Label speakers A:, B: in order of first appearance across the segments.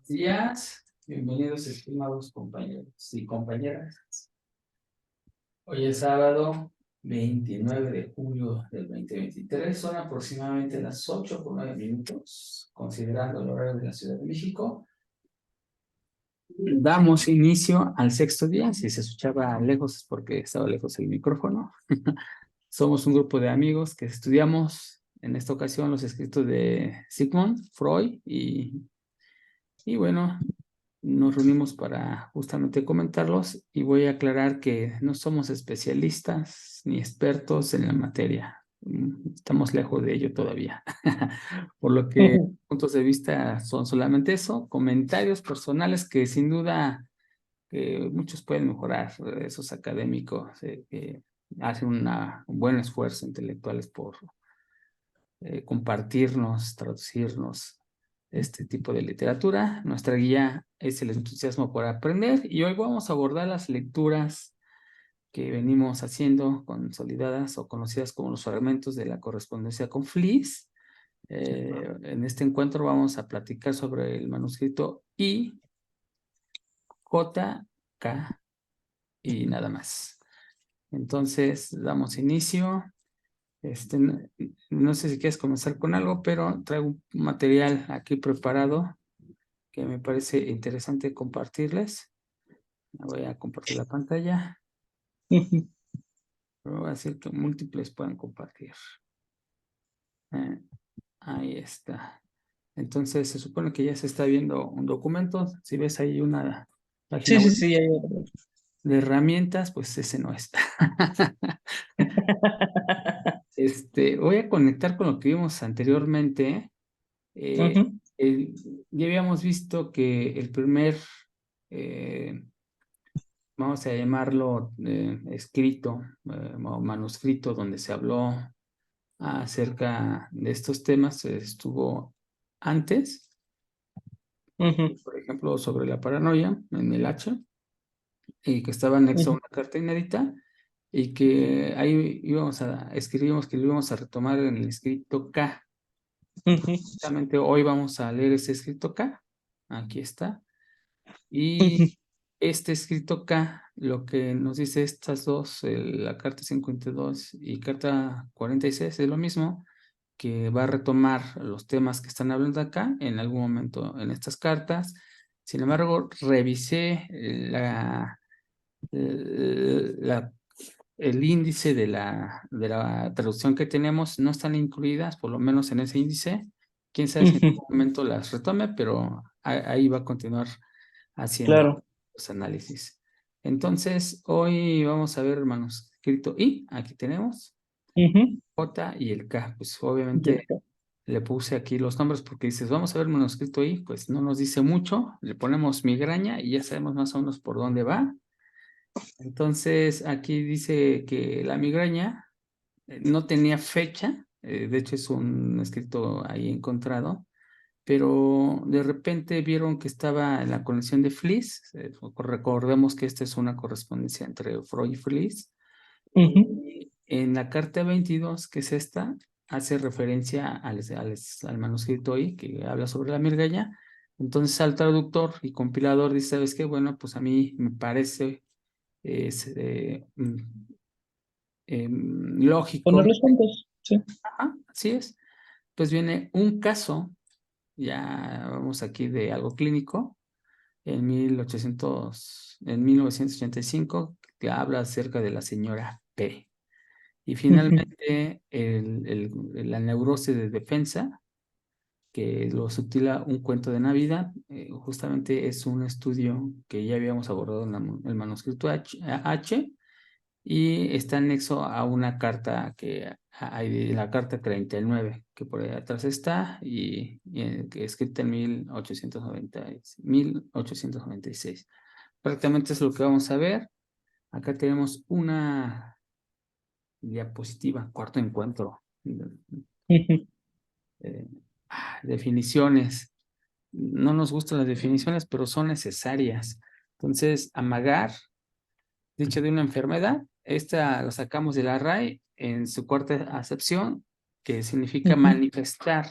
A: Días, bienvenidos estimados compañeros y compañeras. Hoy es sábado 29 de julio del 2023, son aproximadamente las 8:09, considerando el horario de la Ciudad de México. Damos inicio al sexto día. Si se escuchaba lejos es porque estaba lejos el micrófono. Somos un grupo de amigos que estudiamos en esta ocasión los escritos de Sigmund Freud y bueno, nos reunimos para justamente comentarlos y voy a aclarar que no somos especialistas ni expertos en la materia. Estamos lejos de ello todavía. Por lo que puntos de vista son solamente eso, comentarios personales que sin duda muchos pueden mejorar, esos académicos que hacen un buen esfuerzo intelectuales por compartirnos, traducirnos este tipo de literatura. Nuestra guía es el entusiasmo por aprender y hoy vamos a abordar las lecturas que venimos haciendo consolidadas o conocidas como los fragmentos de la correspondencia con Fliess. En este encuentro vamos a platicar sobre el manuscrito I, J, K y nada más. Entonces, damos inicio. No sé si quieres comenzar con algo, pero traigo un material aquí preparado que me parece interesante compartirles. Voy a compartir la pantalla. Pero voy a decir que múltiples pueden compartir. Ahí está. Entonces se supone que ya se está viendo un documento. Si ves ahí una página
B: Sí, sí,
A: web
B: sí.
A: de herramientas, pues ese no está. Voy a conectar con lo que vimos anteriormente. Eh,
B: Ujú,
A: ya habíamos visto que el primer, vamos a llamarlo escrito o manuscrito donde se habló acerca de estos temas, estuvo antes,
B: ujú,
A: por ejemplo, sobre la paranoia en el H, y que estaba anexo a
B: ujú,
A: una carta inédita, y que ahí escribimos que lo íbamos a retomar en el escrito K.
B: ujú,
A: Justamente hoy vamos a leer ese escrito K. Aquí está. Y
B: ujú,
A: este escrito acá, lo que nos dice estas dos, la carta 52 y carta 46, es lo mismo, que va a retomar los temas que están hablando acá en algún momento en estas cartas. Sin embargo, revisé la- el índice de la traducción que tenemos, no están incluidas, por lo menos en ese índice. Quién sabe si en
B: ujú.
A: algún momento las retome, pero ahí va a continuar haciendo
B: Claro.
A: los análisis. Entonces, hoy vamos a ver el manuscrito I, aquí tenemos,
B: Ujú.
A: J y el K. Pues
B: Y el
A: obviamente
B: K.
A: le puse aquí los nombres porque dices, vamos a ver el manuscrito I, pues no nos dice mucho, le ponemos migraña y ya sabemos más o menos por dónde va. Entonces, aquí dice que la migraña no tenía fecha, de hecho es un escrito ahí encontrado, pero de repente vieron que estaba en la colección de Fliess. Recordemos que esta es una correspondencia entre Freud y Fliess.
B: Ujú,
A: En la carta 22, que es esta, hace referencia al manuscrito I, que habla sobre la migraña. Entonces al traductor y compilador dice, ¿sabes qué? Bueno, pues a mí me parece es,
B: poner
A: lógico.
B: los puntos. Sí.
A: Ajá, así es. Pues viene un caso, ya vamos aquí de algo clínico, en 1985, que habla acerca de la señora P. Y
B: Ujú,
A: finalmente, la neurosis de defensa, que lo subtila un cuento de Navidad, justamente es un estudio que ya habíamos abordado en el manuscrito H, y está anexo a una carta que hay, la carta 39 que por ahí atrás está, que escrita en 1896. Prácticamente es lo que vamos a ver. Acá tenemos una diapositiva, cuarto encuentro.
B: ujú.
A: Eh, Definiciones. No nos gustan las definiciones, pero son necesarias. Entonces, amagar, dicho de una enfermedad, esta lo sacamos de la RAE en su cuarta acepción, que significa
B: Ujú.
A: manifestar.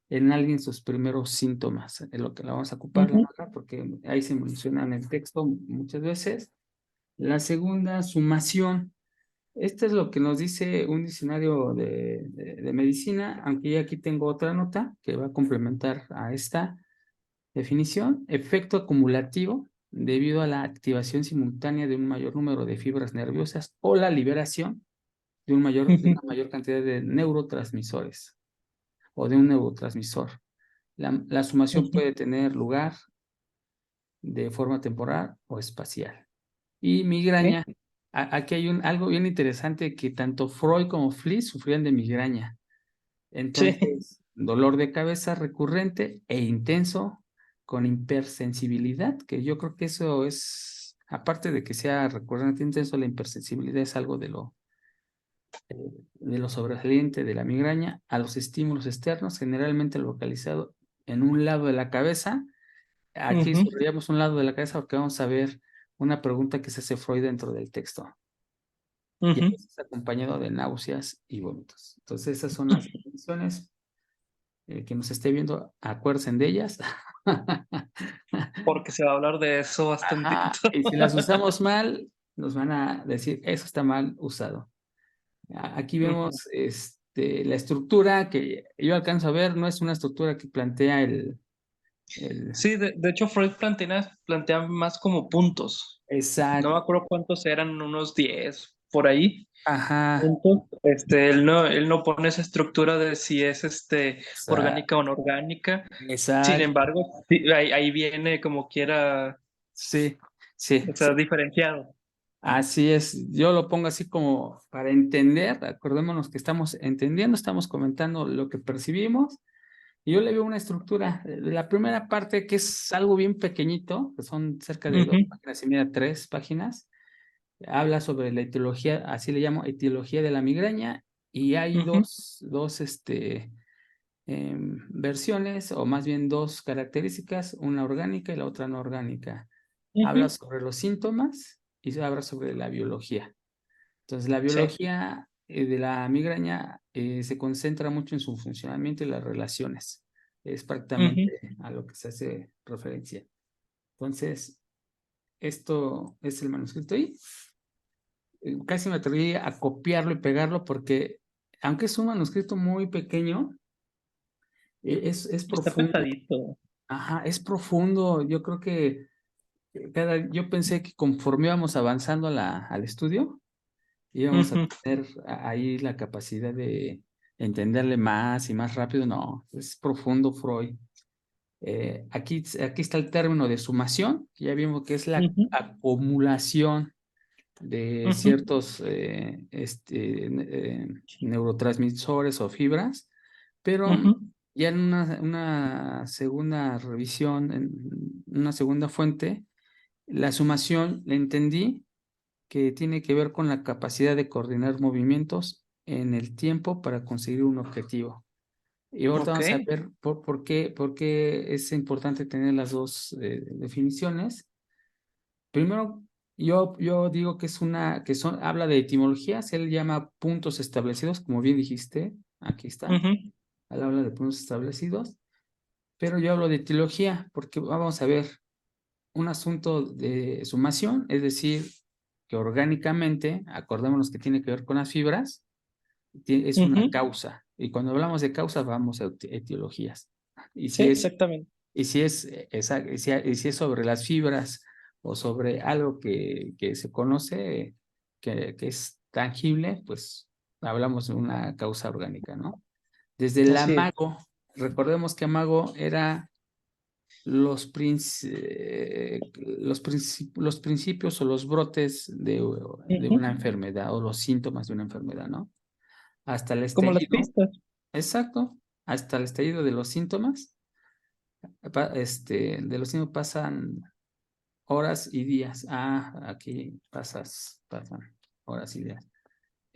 A: en alguien sus primeros síntomas. Es lo que la vamos a ocupar, la
B: Ujú,
A: marca, porque ahí se menciona en el texto muchas veces. La segunda, sumación. Este es lo que nos dice un diccionario de medicina, aunque yo aquí tengo otra nota que va a complementar a esta definición. Efecto acumulativo debido a la activación simultánea de un mayor número de fibras nerviosas o la liberación de
B: ujú,
A: una mayor cantidad de neurotransmisores o de un neurotransmisor. La sumación
B: ujú,
A: puede tener lugar de forma temporal o espacial. Y
B: sí,
A: migraña. Aquí hay algo bien interesante que tanto Freud como Fliess sufrían de migraña.
B: sí,
A: Entonces, dolor de cabeza recurrente e intenso con hipersensibilidad, que yo creo que eso es, aparte de que sea recurrente e intenso, la hipersensibilidad es algo de lo sobresaliente de la migraña a los estímulos externos, generalmente localizado en un lado de la cabeza. Aquí
B: ujú,
A: subrayamos un lado de la cabeza porque vamos a ver una pregunta que se hace Freud dentro del texto. Y a
B: ujú,
A: veces acompañado de náuseas y vómitos. Entonces, esas son las definiciones. Que nos esté viendo, acuérdense de ellas.
B: porque se va a hablar de eso bastantito.
A: Ajá, y si las usamos mal, nos van a decir, eso está mal usado. Aquí
B: Ujú.
A: vemos la estructura que yo alcanzo a ver, no es una estructura que plantea el
B: Sí, de hecho Freud plantea más como puntos. No me
A: exacto,
B: acuerdo cuántos eran, unos 10 por ahí.
A: ajá,
B: Puntos. Él no pone esa estructura de si es orgánica o no orgánica. Sin
A: exacto,
B: embargo, sí, ahí viene como quiera,
A: sí, sí,
B: o
A: sí.
B: sea, diferenciado.
A: Así es, yo lo pongo así como para entender, acordémonos que estamos entendiendo, estamos comentando lo que percibimos. Y yo le veo una estructura. La primera parte, que es algo bien pequeñito, que son cerca de
B: Ujú,
A: 2 páginas y media, 3 páginas, habla sobre la etiología, así le llamo, etiología de la migraña, y hay
B: ujú,
A: dos versiones, o más bien dos características, una orgánica y la otra no orgánica. Habla
B: ujú.
A: sobre los síntomas y se habla sobre la biología. Entonces, la
B: Sí.
A: biología de la migraña se concentra mucho en su funcionamiento y las relaciones. Es
B: Ujú,
A: prácticamente a lo que se hace referencia. Entonces, esto es el manuscrito y casi me atreví a copiarlo y pegarlo porque, aunque es un manuscrito muy pequeño, es
B: está
A: profundo.
B: pesadito.
A: Ajá, es profundo. Yo creo que yo pensé que conforme íbamos avanzando al estudio, íbamos a
B: Ujú,
A: tener ahí la capacidad de entenderle más y más rápido. No, es profundo Freud. Aquí está el término de sumación, que ya vimos que es la
B: ujú,
A: acumulación de
B: ujú,
A: ciertos neurotransmisores o fibras, pero
B: ujú.
A: ya en una segunda revisión, en una segunda fuente, la sumación la entendí que tiene que ver con la capacidad de coordinar movimientos en el tiempo para conseguir un objetivo. Y ahorita
B: Ok.
A: vamos a ver por qué es importante tener las dos definiciones. Primero, yo digo que habla de etimologías, él llama puntos establecidos, como bien dijiste, aquí está,
B: Ujú,
A: él habla de puntos establecidos, pero yo hablo de etiología porque vamos a ver un asunto de sumación, es decir, que orgánicamente, acordémonos que tiene que ver con las fibras, es una
B: ujú.
A: causa. Y cuando hablamos de causa, vamos a etiologías. Y
B: Sí,
A: si es,
B: exactamente.
A: y si es, y si es sobre las fibras o sobre algo que se conoce, que es tangible, pues hablamos de una causa orgánica, ¿no? Desde el
B: Así es.
A: amago, recordemos que amago era los principios o los brotes de
B: Ujú.
A: una enfermedad o los síntomas de una enfermedad, ¿no? Hasta el
B: Como las
A: estallido,
B: pistas.
A: exacto, hasta el estallido de los síntomas, de los síntomas pasan horas y días. Aquí pasan horas y días.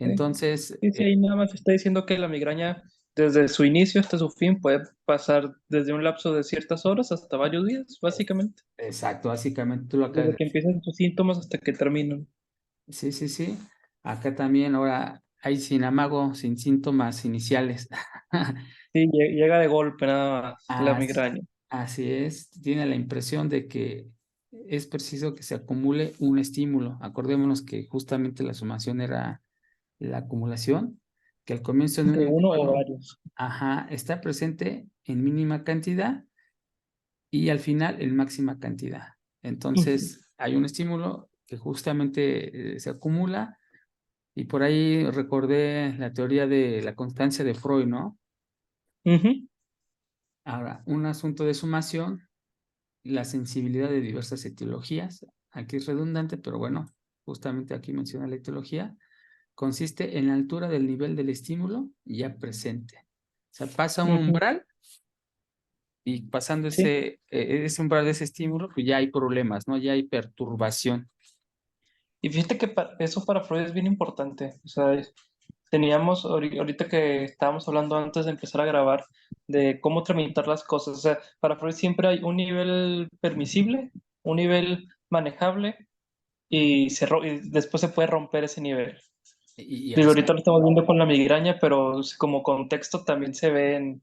B: Sí,
A: Entonces,
B: sí, sí, ahí nada más está diciendo que la migraña, desde su inicio hasta su fin, puede pasar desde un lapso de ciertas horas hasta varios días, básicamente.
A: exacto, básicamente tú lo acabas
B: Desde
A: de
B: que
A: decir.
B: empiezan sus síntomas hasta que terminan.
A: Sí, sí, sí. Acá también ahora ahí sin amago, sin síntomas iniciales.
B: Sí, llega de golpe nada más la
A: As-
B: migraña.
A: Así es, tiene la impresión de que es preciso que se acumule un estímulo. Acordémonos que justamente la sumación era la acumulación, que al comienzo de un
B: De uno o
A: intervalo,
B: varios.
A: ajá, está presente en mínima cantidad y al final en máxima cantidad. Entonces, hay un estímulo que justamente se acumula y por ahí recordé la teoría de la constancia de Freud, ¿no?
B: Ujú,
A: Ahora, un asunto de sumación, la sensibilidad de diversas etiologías, aquí es redundante, pero bueno, justamente aquí menciona la etiología, consiste en la altura del nivel del estímulo ya presente. O sea, pasa un
B: ujú.
A: umbral y pasando
B: Sí.
A: ese umbral de ese estímulo, pues ya hay problemas, ¿no? Ya hay perturbación.
B: Y fíjate que eso para Freud es bien importante. O sea, teníamos, ahorita que estábamos hablando antes de empezar a grabar, de cómo tramitar las cosas. O sea, para Freud siempre hay un nivel permisible, un nivel manejable y después se puede romper ese nivel.
A: Y
B: Digo,
A: así,
B: ahorita lo estamos viendo con la migraña, pero como contexto también se ve en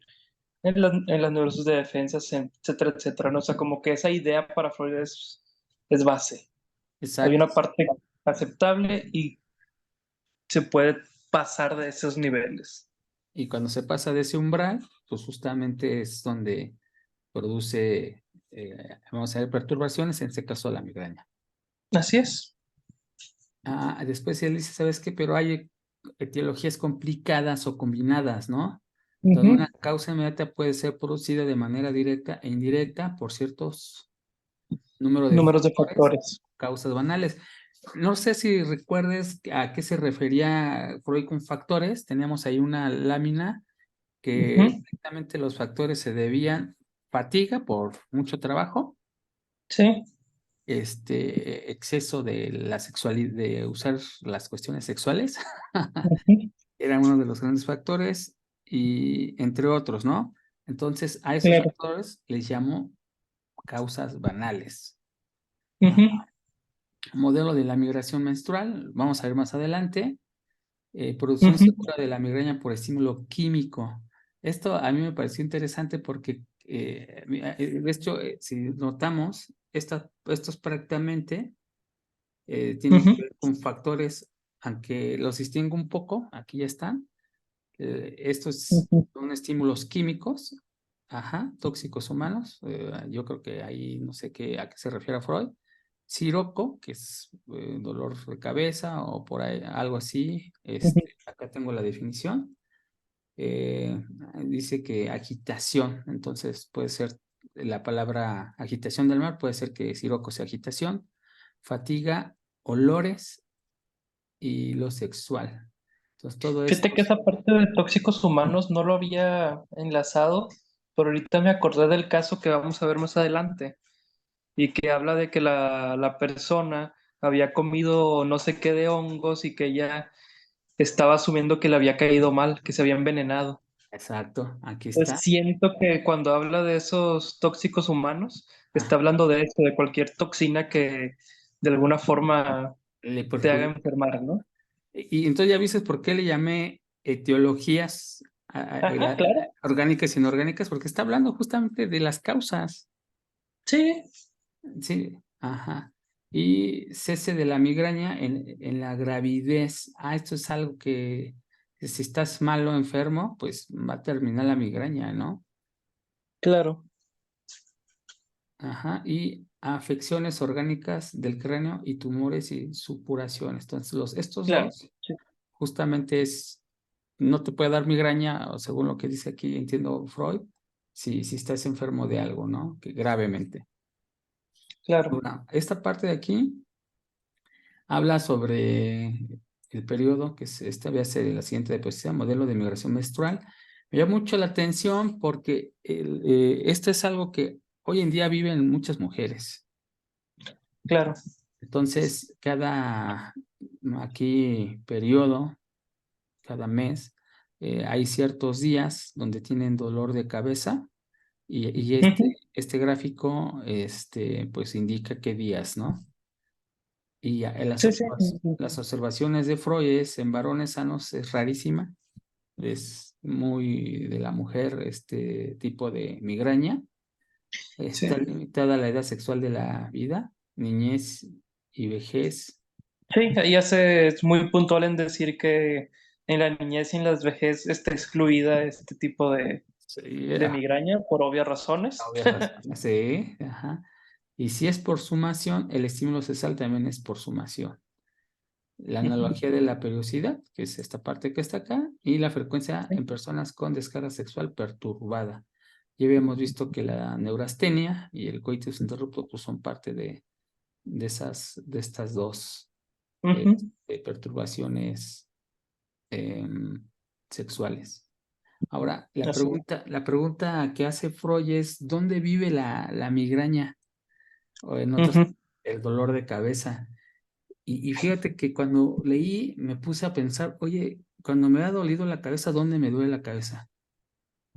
B: las neurosis de defensa, etcétera, etcétera, ¿no? O sea, como que esa idea para Freud es base. Hay
A: exacto.
B: una parte aceptable y se puede pasar de esos niveles.
A: Y cuando se pasa de ese umbral, pues justamente es donde produce, vamos a ver, perturbaciones, en este caso la migraña.
B: Así es.
A: Después él dice, ¿sabes qué? Pero hay etiologías complicadas o combinadas, ¿no? Donde una
B: Ujú.
A: causa inmediata puede ser producida de manera directa e indirecta por ciertos número de
B: Números de
A: factores,
B: factores.
A: causas banales. No sé si recuerdes a qué se refería Freud con factores. Teníamos ahí una lámina que
B: Ujú.
A: directamente los factores se debían fatiga por mucho trabajo,
B: Sí.
A: exceso de la sexualidad, de usar las cuestiones sexuales,
B: Ujú.
A: era uno de los grandes factores, y entre otros, ¿no? Entonces, a esos
B: Claro.
A: factores les llamo causas banales.
B: Ujú.
A: Modelo de la migración menstrual, vamos a ver más adelante. Producción
B: Ujú.
A: segura de la migraña por estímulo químico. Esto a mí me pareció interesante porque, de hecho, si notamos, estos prácticamente tienen
B: Ujú.
A: que ver con factores, aunque los distingo un poco, aquí ya están. Estos
B: Ujú.
A: son estímulos químicos, ajá, tóxicos humanos. Yo creo que ahí no sé a qué se refiere Freud. Siroco, que es dolor de cabeza o por ahí, algo así.
B: Ujú.
A: Acá tengo la definición. Eh, Dice que agitación, entonces puede ser la palabra agitación del mar, puede ser que siroco sea agitación, fatiga, olores y lo sexual. Entonces todo
B: Fíjate
A: esto,
B: que esa parte de tóxicos humanos no lo había enlazado, pero ahorita me acordé del caso que vamos a ver más adelante y que habla de que la persona había comido no sé qué de hongos y que ella estaba asumiendo que le había caído mal, que se había envenenado.
A: exacto, aquí
B: Pues
A: está.
B: siento que cuando habla de esos tóxicos humanos, está
A: Ah,
B: hablando de eso, de cualquier toxina que de alguna forma
A: le
B: te haga
A: perjudica.
B: enfermar, ¿no?
A: Y entonces ya viste por qué le llamé etiologías
B: Ajá, claro.
A: orgánicas e inorgánicas, porque está hablando justamente de las causas.
B: Sí,
A: Sí, ajá. Y cese de la migraña en la gravidez. Esto es algo que si estás malo o enfermo, pues va a terminar la migraña, ¿no?
B: claro.
A: Ajá. Y afecciones orgánicas del cráneo y tumores y supuraciones. Entonces, estos
B: Claro.
A: dos
B: Sí,
A: justamente no te puede dar migraña, o según lo que dice aquí, entiendo Freud, si estás enfermo de algo, ¿no? Que gravemente.
B: claro.
A: Ahora, esta parte de aquí habla sobre el periodo, que es, esta voy a ser la siguiente diapositiva, modelo de migración menstrual. Me llama mucho la atención porque esto es algo que hoy en día viven muchas mujeres.
B: Claro.
A: Entonces, cada aquí periodo, cada mes, hay ciertos días donde tienen dolor de cabeza y
B: Ujú.
A: este gráfico pues indica qué días, ¿no? Y
B: Sí, sí.
A: las observaciones de Freud es, en varones sanos es rarísima, es muy de la mujer este tipo de migraña, está
B: Sí.
A: limitada a la edad sexual de la vida, niñez y vejez.
B: Sí, ella se es muy puntual en decir que en la niñez y en la vejez está excluida este tipo
A: Sí,
B: de migraña por obvias razones.
A: obvias razones, sí, ajá. Y si es por sumación, el estímulo cesal también es por sumación. La
B: Ujú,
A: analogía de la periodicidad, que es esta parte que está acá, y la frecuencia
B: sí,
A: en personas con descarga sexual perturbada. Ya habíamos visto que la neurastenia y el coitus interruptus pues, son parte de estas dos
B: ujú,
A: perturbaciones em, sexuales. Ahora,
B: así
A: la pregunta que hace Freud es, ¿dónde vive la migraña? O en
B: es.
A: otras,
B: Ujú,
A: el dolor de cabeza. Y fíjate que cuando leí me puse a pensar, oye, cuando me ha dolido la cabeza, ¿dónde me duele la cabeza?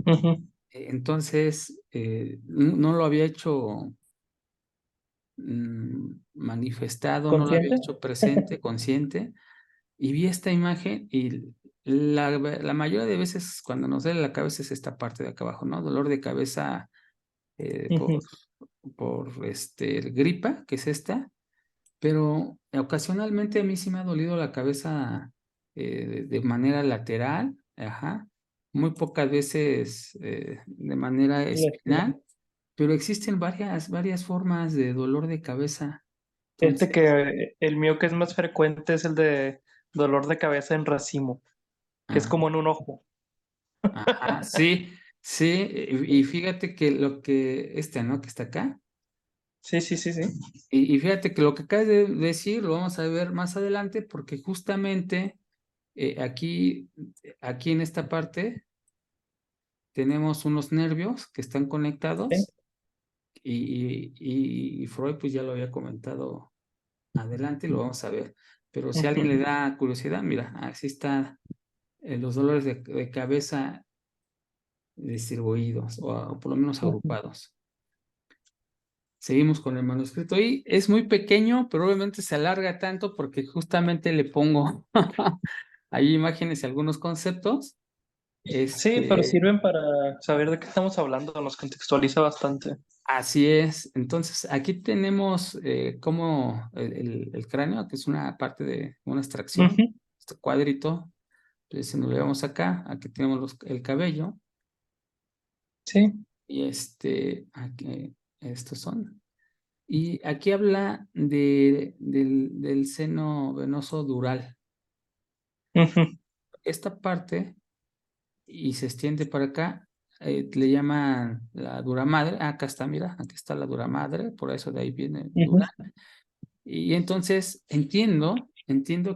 B: ujú.
A: Entonces, no lo había hecho manifestado, no lo había
B: ¿Consciente?
A: hecho presente, consciente, y vi esta imagen y la mayoría de veces cuando nos duele la cabeza es esta parte de acá abajo, ¿no? Dolor de cabeza eh, por,
B: Ujú,
A: por gripa, que es esta. Pero ocasionalmente a mí sí me ha dolido la cabeza de manera lateral, ajá, muy pocas veces de manera
B: lástima.
A: espinal, pero existen varias formas de dolor de cabeza.
B: Este
A: Entonces,
B: que el mío que es más frecuente es el de dolor de cabeza en racimo, que es
A: ah,
B: como en un ojo.
A: ajá, sí, sí, y fíjate que ¿no? Que está acá,
B: Sí, sí, sí, sí.
A: y fíjate que lo que acabas de decir lo vamos a ver más adelante, porque justamente aquí en esta parte tenemos unos nervios que están
B: Sí.
A: conectados y Freud pues ya lo había comentado adelante y lo vamos a ver. Pero si a alguien le
B: Ujú,
A: da curiosidad, mira, así está los dolores de cabeza distribuidos o por lo menos
B: ujú.
A: agrupados. Seguimos con el manuscrito y es muy pequeño, pero obviamente se alarga tanto porque justamente le pongo ahí imágenes y algunos conceptos.
B: Sí, pero
A: Este,
B: sirven para saber de qué estamos hablando, nos contextualiza bastante.
A: Así es. Entonces, aquí tenemos como el cráneo, que es una parte de una extracción,
B: Ujú,
A: este cuadrito. Entonces, si nos lo vemos acá, aquí tenemos el cabello
B: sí.
A: y aquí, estos son. Y aquí habla del seno venoso dural.
B: Ujú,
A: Esta parte, y se extiende para acá, le llaman la dura madre. Acá está, mira, aquí está la dura madre, por eso de ahí viene
B: ujú,
A: dura. Y entonces entiendo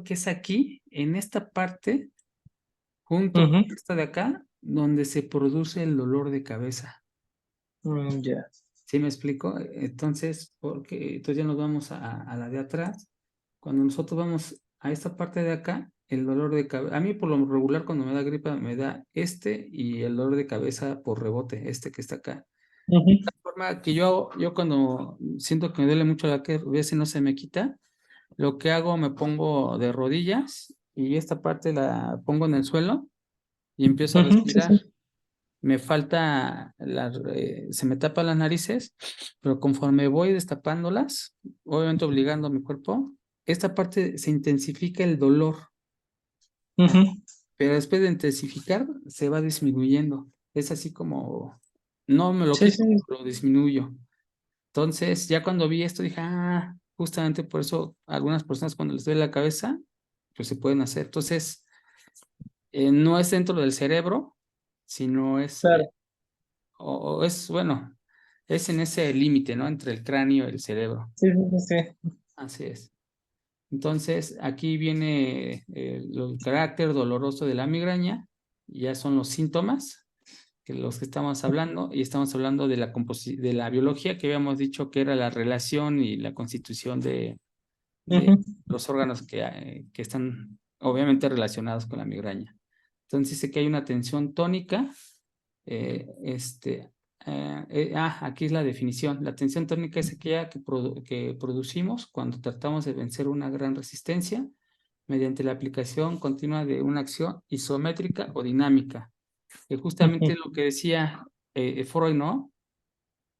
A: que es aquí, en esta parte, junto con
B: ujú.
A: esta de acá, donde se produce el dolor de cabeza.
B: Ya.
A: ¿Sí me explico? Entonces ya nos vamos a la de atrás. Cuando nosotros vamos a esta parte de acá, el dolor de cabeza, a mí por lo regular cuando me da gripa me da y el dolor de cabeza por rebote, este que está acá.
B: Ujú,
A: Forma que yo cuando siento que me duele mucho la cabeza y no se me quita, lo que hago, me pongo de rodillas y esta parte la pongo en el suelo y empiezo a
B: ujú, sí,
A: respirar.
B: sí.
A: Me falta, se me tapan las narices, pero conforme voy destapándolas, obviamente obligando a mi cuerpo, esta parte se intensifica el dolor,
B: Ujú,
A: pero después de intensificar se va disminuyendo. Es así como, no me lo
B: sí, sí.
A: quito, lo disminuyo. Entonces, ya cuando vi esto, dije, justamente por eso algunas personas cuando les duele la cabeza, pues se pueden hacer. Entonces, no es dentro del cerebro, sino
B: Claro.
A: o es, bueno, es en ese límite, ¿no? Entre el cráneo y el cerebro.
B: Sí, sí, sí, sí.
A: Así es. Entonces, aquí viene el carácter doloroso de la migraña, ya son los síntomas que los que estamos hablando, y estamos hablando de de la biología que habíamos dicho que era la relación y la constitución de
B: Ujú,
A: los órganos que están obviamente relacionados con la migraña. Entonces dice que hay una tensión tónica, eh, este, Aquí es la definición. La tensión térmica es aquella que producimos cuando tratamos de vencer una gran resistencia mediante la aplicación continua de una acción isométrica o dinámica. Que justamente
B: Ujú,
A: lo que decía Freud, ¿no?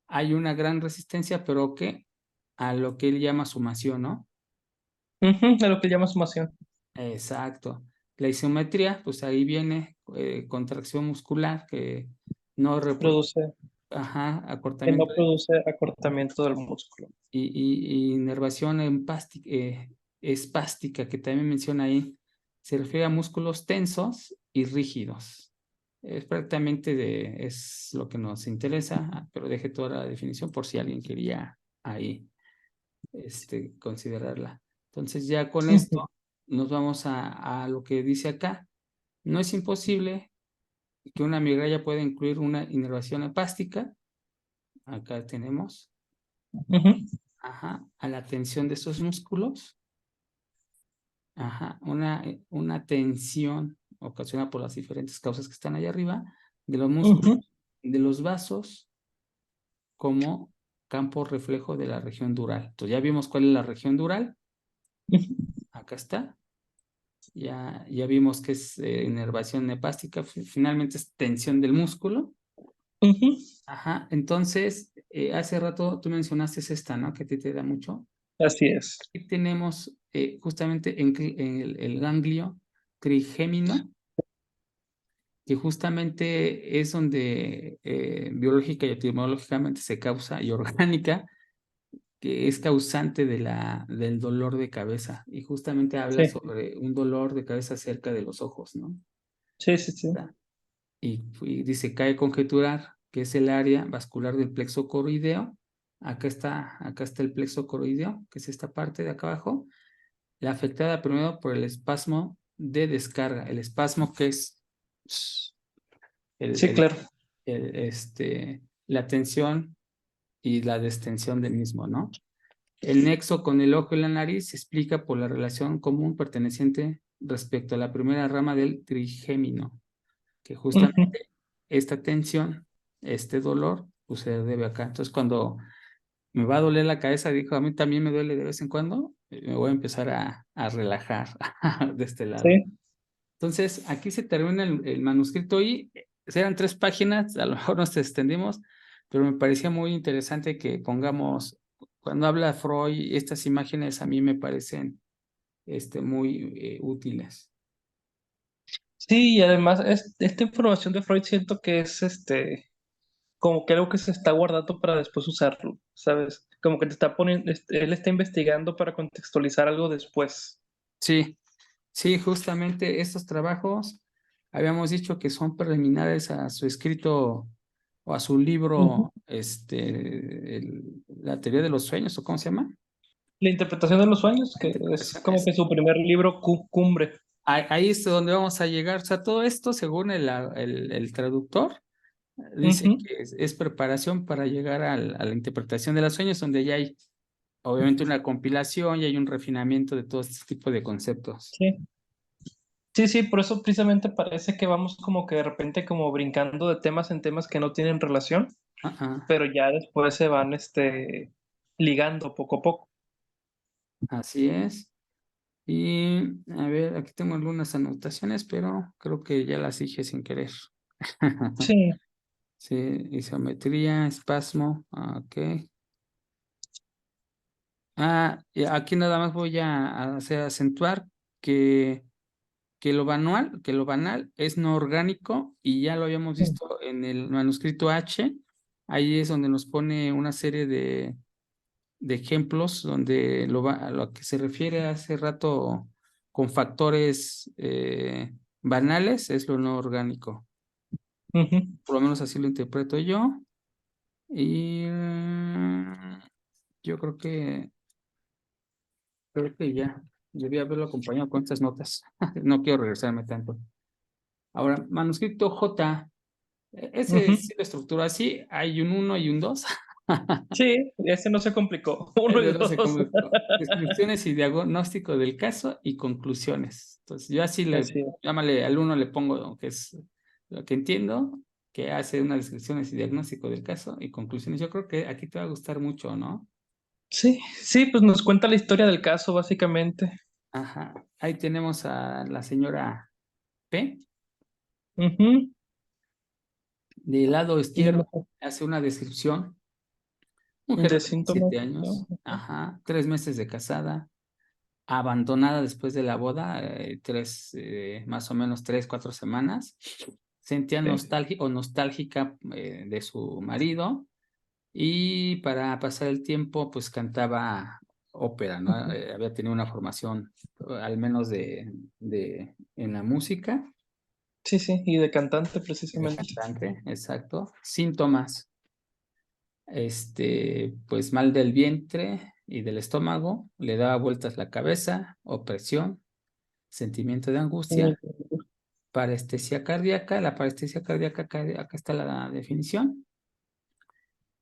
A: Hay una gran resistencia, pero que a lo que él llama sumación, ¿no?
B: ujú, a lo que llama sumación.
A: Exacto. La isometría, pues ahí viene contracción muscular que no reporta,
B: Produce,
A: ajá,
B: que no
A: acortamiento
B: produce acortamiento del músculo.
A: y inervación espástica, que también menciona ahí, se refiere a músculos tensos y rígidos. Es prácticamente es lo que nos interesa, pero deje toda la definición por si alguien quería ahí considerarla. Entonces ya con
B: Ujú,
A: esto nos vamos a lo que dice acá. No es imposible que una migraña pueda incluir una inervación hepástica. Acá tenemos,
B: ujú,
A: ajá, a la tensión de esos músculos. Ajá, una tensión ocasionada por las diferentes causas que están allá arriba de los músculos,
B: ujú,
A: de los vasos, como campo reflejo de la región dural. Entonces ya vimos cuál es la región dural.
B: ujú,
A: Acá está. Ya vimos que es inervación hepástica, finalmente es tensión del músculo.
B: ujú.
A: Ajá, entonces, hace rato tú mencionaste esta, ¿no? Que a ti te da mucho.
B: Así es.
A: Aquí tenemos justamente en el ganglio trigémino, que justamente es donde biológica y etimológicamente se causa, y orgánica, que es causante del dolor de cabeza. Y justamente habla
B: Sí,
A: sobre un dolor de cabeza cerca de los ojos, ¿no?
B: sí, sí, sí.
A: Y dice, cabe conjeturar que es el área vascular del plexo coroideo. Acá está el plexo coroideo, que es esta parte de acá abajo, la afectada primero por el espasmo de descarga, el espasmo que es el,
B: Sí,
A: el-
B: claro.
A: la tensión y la distensión del mismo, ¿no? El nexo con el ojo y la nariz se explica por la relación común perteneciente respecto a la primera rama del trigémino, que
B: Ujú.
A: justamente esta tensión, este dolor, pues se debe acá. Entonces, cuando me va a doler la cabeza, dijo, a mí también me duele de vez en cuando, me voy a empezar a relajar de este lado.
B: Sí,
A: Entonces, aquí se termina el manuscrito y eran 3 páginas, a lo mejor nos extendimos, pero me parecía muy interesante que pongamos, cuando habla Freud, estas imágenes a mí me parecen muy útiles.
B: sí, y además esta información de Freud siento que es como que algo que se está guardando para después usarlo, ¿sabes? Como que te está poniendo, él está investigando para contextualizar algo después.
A: Sí, sí, justamente estos trabajos habíamos dicho que son preliminares a su escrito o a su
B: Ujú.
A: libro, la teoría de los sueños, ¿o cómo se llama?
B: La interpretación de los sueños,
A: La
B: que es
A: interpretación
B: como que su primer libro cumbre.
A: ahí es donde vamos a llegar. O sea, todo esto, según el traductor, dice
B: Ujú.
A: que es preparación para llegar a la interpretación de los sueños, donde ya hay obviamente una compilación y hay un refinamiento de todo este tipo de conceptos.
B: Sí. Sí, sí, por eso precisamente parece que vamos como que de repente como brincando de temas en temas que no tienen relación,
A: Ajá,
B: pero ya después se van ligando poco a poco.
A: así es. Y a ver, aquí tengo algunas anotaciones, pero creo que ya las dije sin querer.
B: Sí.
A: Sí, isometría, espasmo, ok. Y aquí nada más voy a hacer acentuar que, que lo banal es no orgánico y ya lo habíamos
B: Mm,
A: visto en el manuscrito H. Ahí es donde nos pone una serie de ejemplos donde a lo que se refiere hace rato con factores banales es lo no orgánico.
B: ujú,
A: Por lo menos así lo interpreto yo. Y yo creo que ya debía haberlo acompañado con estas notas. No quiero regresarme tanto. Ahora, manuscrito J, ese
B: ujú.
A: sí lo estructura así, hay un uno y un 2.
B: Sí, ese no se complicó. Uno y
A: Ese no sé
B: dos.
A: cómo. Descripciones y diagnóstico del caso y conclusiones. Entonces, yo así
B: Así es.
A: llámale al uno le pongo que es lo que entiendo, que hace unas descripciones y diagnóstico del caso y conclusiones. Yo creo que aquí te va a gustar mucho, ¿no?
B: Sí, sí, pues nos cuenta la historia del caso, básicamente.
A: Ajá. Ahí tenemos a la señora P.
B: Ujú.
A: Del lado
B: Y
A: izquierdo hace una descripción. Mujer de
B: de
A: 27
B: síntomas, ¿no?
A: años, ajá, 3 meses de casada, abandonada después de la boda, más o menos 3, 4 semanas. Sentía
B: Sí.
A: nostalgia o nostálgica de su marido y para pasar el tiempo, pues cantaba ópera, ¿no?
B: Ujú.
A: Había tenido una formación, al menos en la música,
B: Sí, sí, y de cantante
A: de
B: precisamente.
A: cantante, exacto. Síntomas, pues mal del vientre y del estómago, le daba vueltas la cabeza, opresión, sentimiento de angustia, parestesia cardíaca. La parestesia cardíaca, acá está la definición,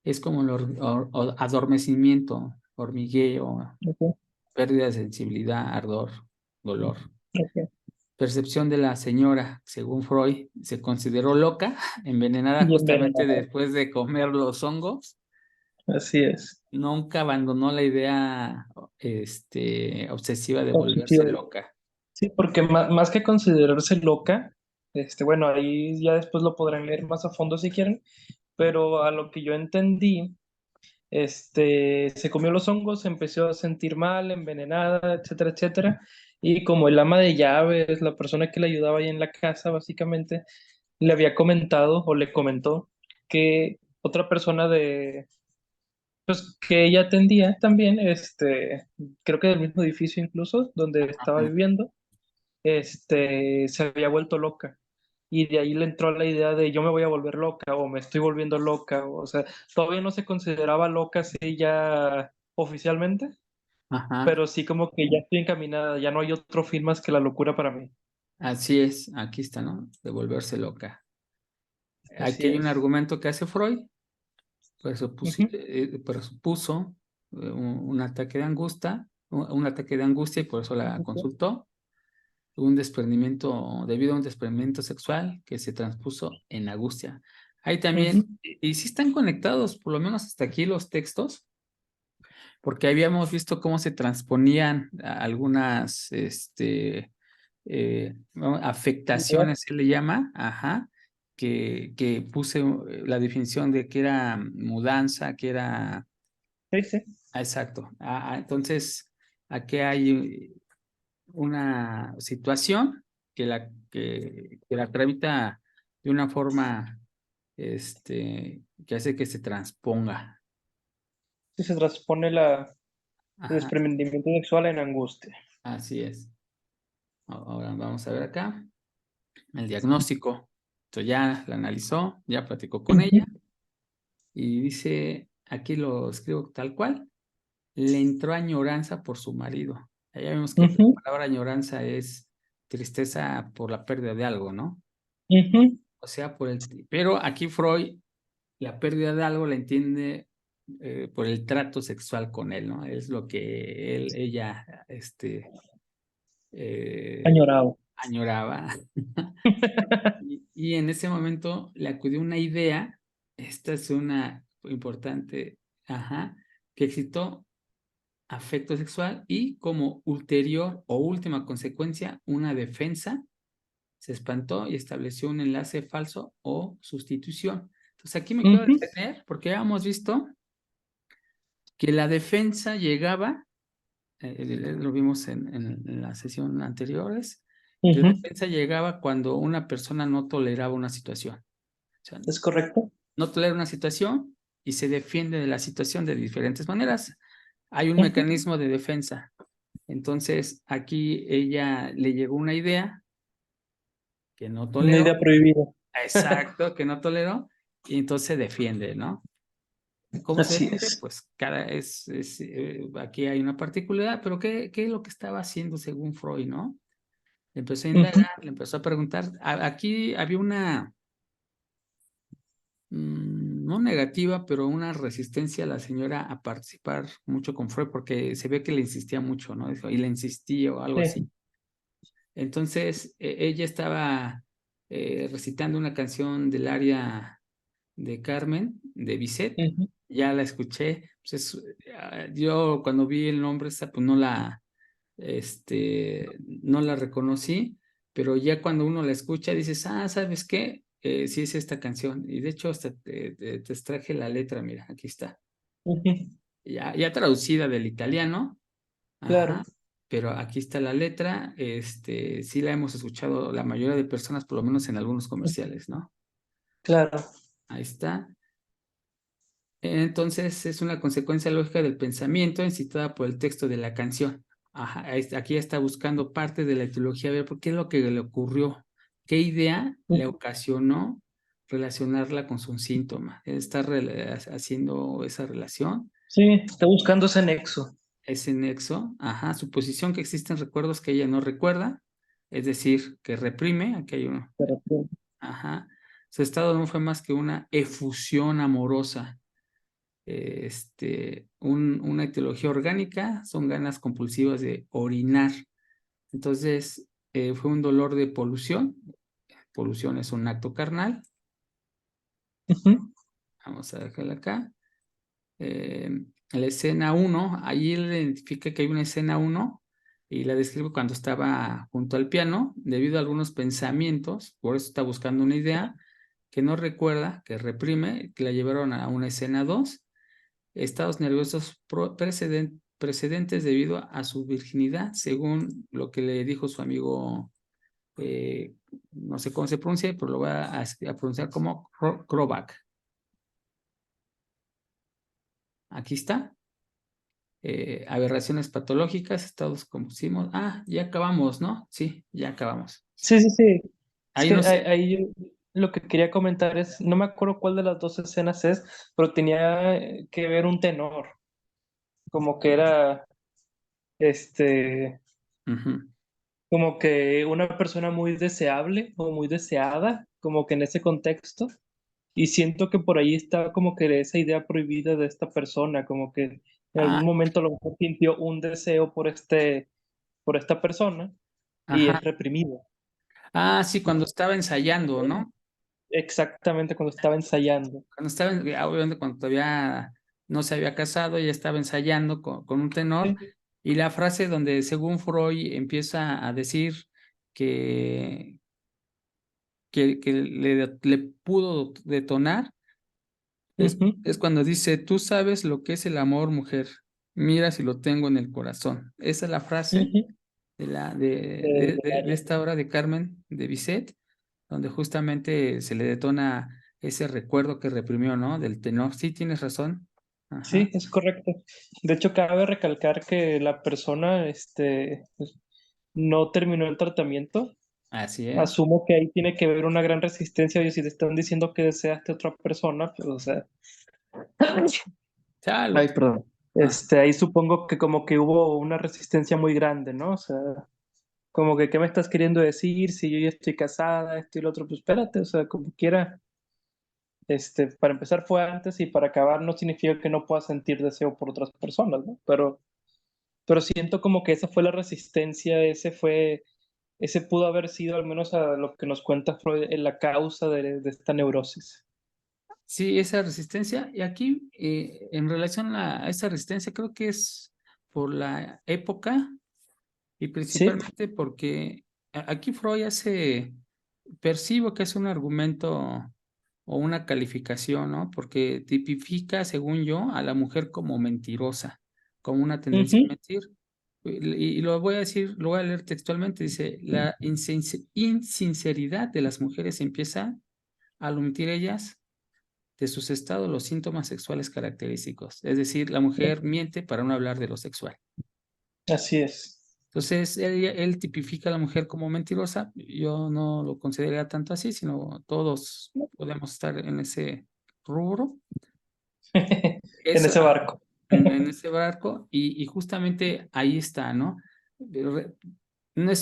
A: es como el adormecimiento, hormigueo,
B: Ok,
A: pérdida de sensibilidad, ardor, dolor.
B: ok.
A: Percepción de la señora, según Freud, se consideró loca, envenenada
B: Y
A: justamente
B: envenenada.
A: después de comer los hongos.
B: Así es.
A: Nunca abandonó la idea, obsesiva de volverse
B: Obsesiva.
A: loca.
B: Sí, porque más que considerarse loca, bueno, ahí ya después lo podrán leer más a fondo si quieren, pero a lo que yo entendí, se comió los hongos, se empezó a sentir mal, envenenada, etcétera, etcétera, y como el ama de llaves, la persona que le ayudaba ahí en la casa, básicamente, le había comentado o le comentó que otra persona pues que ella atendía también, creo que del mismo edificio incluso, donde estaba
A: Ajá,
B: viviendo, se había vuelto loca. Y de ahí le entró la idea de yo me voy a volver loca o me estoy volviendo loca. O sea, todavía no se consideraba loca así ya oficialmente,
A: ajá,
B: pero sí como que ya estoy encaminada, ya no hay otro fin más que la locura para mí.
A: así es, aquí está, ¿no? De volverse loca. Aquí
B: Así
A: hay un
B: es.
A: argumento que hace Freud,
B: Ujú,
A: presupuso un ataque de angustia, un ataque de angustia y por eso la
B: ujú,
A: consultó. Debido a un desprendimiento sexual que se transpuso en angustia. Ahí también,
B: ujú.
A: y sí están conectados, por lo menos hasta aquí los textos, porque habíamos visto cómo se transponían algunas, afectaciones, se le llama, ajá, que puse la definición de que era mudanza, que era,
B: Sí, sí.
A: exacto. Entonces, aquí hay una situación que la tramita de una forma, que hace que se transponga.
B: Sí, se transpone el
A: Ajá,
B: desprendimiento sexual en angustia.
A: así es. Ahora vamos a ver acá el diagnóstico. Entonces ya la analizó, ya platicó con ella
B: Ujú,
A: y dice, aquí lo escribo tal cual, le entró añoranza por su marido. Ya vemos que la
B: ujú,
A: palabra añoranza es tristeza por la pérdida de algo, ¿no?
B: ujú.
A: O sea, pero aquí Freud la pérdida de algo la entiende por el trato sexual con él, ¿no? Es lo que ella, eh,
B: Añorado.
A: añoraba. Y en ese momento le acudió una idea, esta es una importante, ajá, que excitó afecto sexual y como ulterior o última consecuencia, una defensa, se espantó y estableció un enlace falso o sustitución. Entonces aquí me quiero
B: Ujú,
A: detener porque ya hemos visto que la defensa llegaba, lo vimos en la sesión anteriores, que la
B: ujú.
A: defensa llegaba cuando una persona no toleraba una situación. O sea,
B: ¿Es correcto?
A: no tolera una situación y se defiende de la situación de diferentes maneras. Hay un
B: Ujú.
A: mecanismo de defensa. Entonces, aquí ella le llegó una idea que no
B: Una
A: toleró,
B: idea prohibida.
A: exacto, que no toleró, y entonces se defiende, ¿no? ¿Cómo se
B: Así
A: defiende?
B: es.
A: Pues aquí hay una particularidad, pero ¿qué es lo que estaba haciendo según Freud, no? Le empezó a
B: Ujú,
A: indagar, le empezó a preguntar. Aquí había una, no negativa, pero una resistencia a la señora a participar mucho con Freud, porque se ve que le insistía mucho, ¿no? Y le insistía o algo así.
B: sí.
A: Entonces, ella estaba recitando una canción del área de Carmen, de Bizet.
B: Ujú,
A: Ya la escuché. Pues yo cuando vi el nombre, esa, pues no la reconocí, pero ya cuando uno la escucha dices, ah, ¿sabes qué? Sí es esta canción. Y de hecho hasta te extraje la letra, mira, aquí está.
B: ujú,
A: Ya traducida del italiano,
B: claro,
A: ajá, pero aquí está la letra. Sí la hemos escuchado la mayoría de personas, por lo menos en algunos comerciales, ¿no?
B: claro.
A: Ahí está. Entonces es una consecuencia lógica del pensamiento incitada por el texto de la canción. Ajá, aquí está buscando parte de la etiología, a ver por qué es lo que le ocurrió, qué idea le
B: Ujú.
A: ocasionó relacionarla con su síntoma. Está haciendo esa relación,
B: Sí, está buscando ese nexo.
A: ese nexo, ajá, suposición que existen recuerdos que ella no recuerda, es decir, que reprime, aquí hay uno,
B: Pero,
A: ajá, su estado no fue más que una efusión amorosa. Una etiología orgánica son ganas compulsivas de orinar. Entonces, fue un dolor de polución. Polución es un acto carnal.
B: ujú,
A: Vamos a dejarla acá. Eh, la escena uno, ahí él identifica que hay una escena uno y la describe cuando estaba junto al piano, debido a algunos pensamientos, por eso está buscando una idea que no recuerda, que reprime, que la llevaron a una escena 2, estados nerviosos precedentes debido a su virginidad, según lo que le dijo su amigo, eh, no sé cómo se pronuncia, pero lo voy a pronunciar como Krobak. Aquí está. Aberraciones patológicas, estados convulsivos. Ah, ya acabamos, ¿no? Sí, ya acabamos.
B: sí, sí, sí. Es
A: Ahí
B: que
A: no sé.
B: ahí yo lo que quería comentar es, no me acuerdo cuál de las dos escenas es, pero tenía que ver un tenor, como que era, este,
A: Ujú.
B: como que una persona muy deseable o muy deseada, como que en ese contexto, y siento que por ahí está como que esa idea prohibida de esta persona, como que en algún
A: Ah,
B: momento a lo mejor sintió un deseo por esta persona y
A: ajá.
B: es reprimido.
A: Sí, cuando estaba ensayando, ¿no?
B: Exactamente cuando estaba ensayando.
A: Cuando estaba, obviamente cuando todavía no se había casado, ella estaba ensayando con un tenor,
B: Sí.
A: y la frase donde según Freud empieza a decir que, que le pudo detonar,
B: Ujú,
A: es cuando dice, tú sabes lo que es el amor, mujer, mira si lo tengo en el corazón. Esa es la frase
B: ujú, del
A: de
B: área.
A: esta obra de Carmen de Bizet, donde justamente se le detona ese recuerdo que reprimió, ¿no? Del tenor. Sí, tienes razón. Ajá,
B: Sí, es correcto. De hecho, cabe recalcar que la persona, pues, no terminó el tratamiento.
A: así es.
B: Asumo que ahí tiene que haber una gran resistencia. Oye, si te están diciendo que deseaste a otra persona, pues, o sea,
A: Chalo.
B: ay, perdón.
A: Ah,
B: Ahí supongo que como que hubo una resistencia muy grande, ¿no? O sea, como que, ¿qué me estás queriendo decir? Si yo ya estoy casada, esto y lo otro, pues espérate, o sea, como quiera. Para empezar fue antes y para acabar no significa que no pueda sentir deseo por otras personas, ¿no? Pero siento como que esa fue la resistencia, ese pudo haber sido, al menos a lo que nos cuenta Freud, la causa de esta neurosis.
A: sí, esa resistencia. Y aquí, en relación a esa resistencia, creo que es por la época y
B: Sí,
A: principalmente porque aquí Freud percibo que es un argumento o una calificación, ¿no? Porque tipifica, según yo, a la mujer como mentirosa, como una tendencia a
B: ujú,
A: mentir. Y lo voy a decir, lo voy a leer textualmente, dice, la insinceridad de las mujeres empieza al omitir ellas de sus estados los síntomas sexuales característicos. Es decir, la mujer miente para no hablar de lo sexual.
B: así es.
A: Entonces, él tipifica a la mujer como mentirosa. Yo no lo consideraría tanto así, sino todos podemos estar en ese rubro.
B: En
A: Eso,
B: ese barco.
A: en ese barco, y justamente ahí está, ¿no? Re- no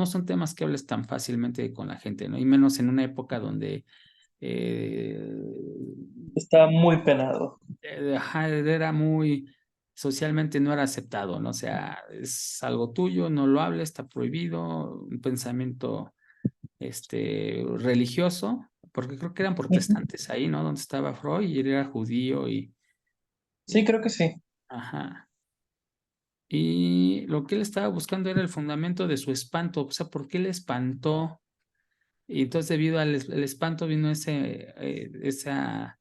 A: son temas que hables tan fácilmente con la gente, ¿no? Y menos en una época donde eh,
B: Está muy penado.
A: ajá, era muy socialmente no era aceptado, ¿no? O sea, es algo tuyo, no lo hables, está prohibido, un pensamiento religioso, porque creo que eran
B: Ujú.
A: protestantes ahí, ¿no? Donde estaba Freud y él era judío
B: Sí,
A: y
B: creo que sí.
A: ajá. Y lo que él estaba buscando era el fundamento de su espanto, o sea, ¿por qué le espantó? Y entonces debido al espanto vino esa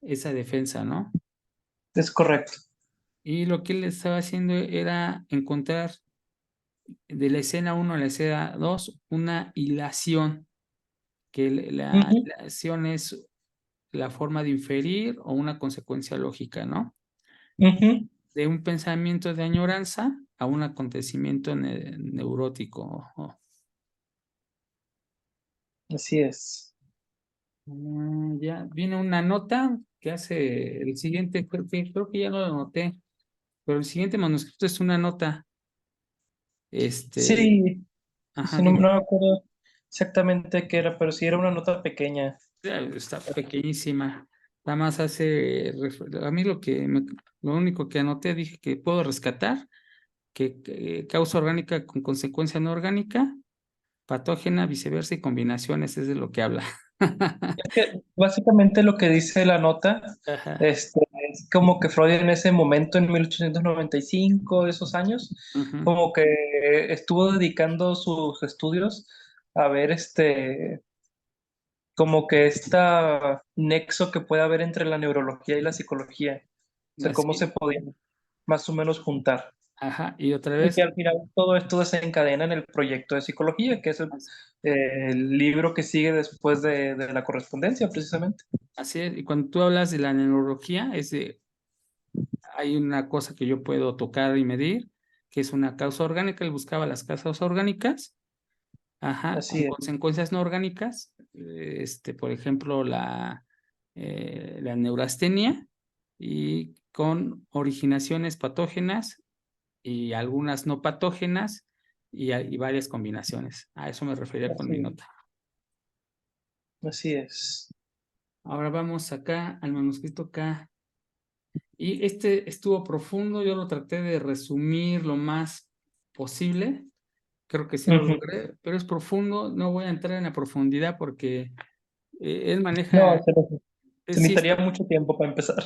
A: defensa, ¿no?
B: Es correcto.
A: Y lo que él estaba haciendo era encontrar de la escena uno a la escena 2 una hilación, que la
B: Ujú,
A: hilación es la forma de inferir o una consecuencia lógica, ¿no?
B: ujú.
A: De un pensamiento de añoranza a un acontecimiento neurótico.
B: Así es.
A: Ya viene una nota que hace el siguiente, creo que ya no lo anoté, pero el siguiente manuscrito es una nota, este,
B: Sí,
A: ajá,
B: sí, no,
A: dime.
B: no me acuerdo exactamente qué era, pero sí era una nota pequeña.
A: Está pequeñísima. Nada más a mí lo único que anoté, dije que puedo rescatar, que causa orgánica con consecuencia no orgánica, patógena, viceversa y combinaciones, es de lo que habla.
B: Es que básicamente lo que dice la nota,
A: Ajá.
B: este, es como que Freud en ese momento, en 1895, esos años,
A: Ujú.
B: como que estuvo dedicando sus estudios a ver como que esta nexo que puede haber entre la neurología y la psicología, o sea, cómo se
A: Así.
B: podían más o menos juntar.
A: Ajá. Y otra
B: Y que
A: vez,
B: al final todo esto desencadena en el proyecto de psicología, que es el libro que sigue después de la correspondencia, precisamente.
A: así es. Y cuando tú hablas de la neurología, hay una cosa que yo puedo tocar y medir, que es una causa orgánica. Él buscaba las causas orgánicas, ajá, con
B: Así es,
A: consecuencias no orgánicas, por ejemplo, la neurastenia y con originaciones patógenas y algunas no patógenas y varias combinaciones. A eso me refería con mi
B: así,
A: nota.
B: así es.
A: Ahora vamos acá al manuscrito K. Y estuvo profundo, yo lo traté de resumir lo más posible. Creo que sí lo
B: Ujú.
A: logré, pero es profundo. No voy a entrar en la profundidad porque él
B: No,
A: maneja,
B: se
A: sí,
B: necesitaría mucho tiempo para empezar.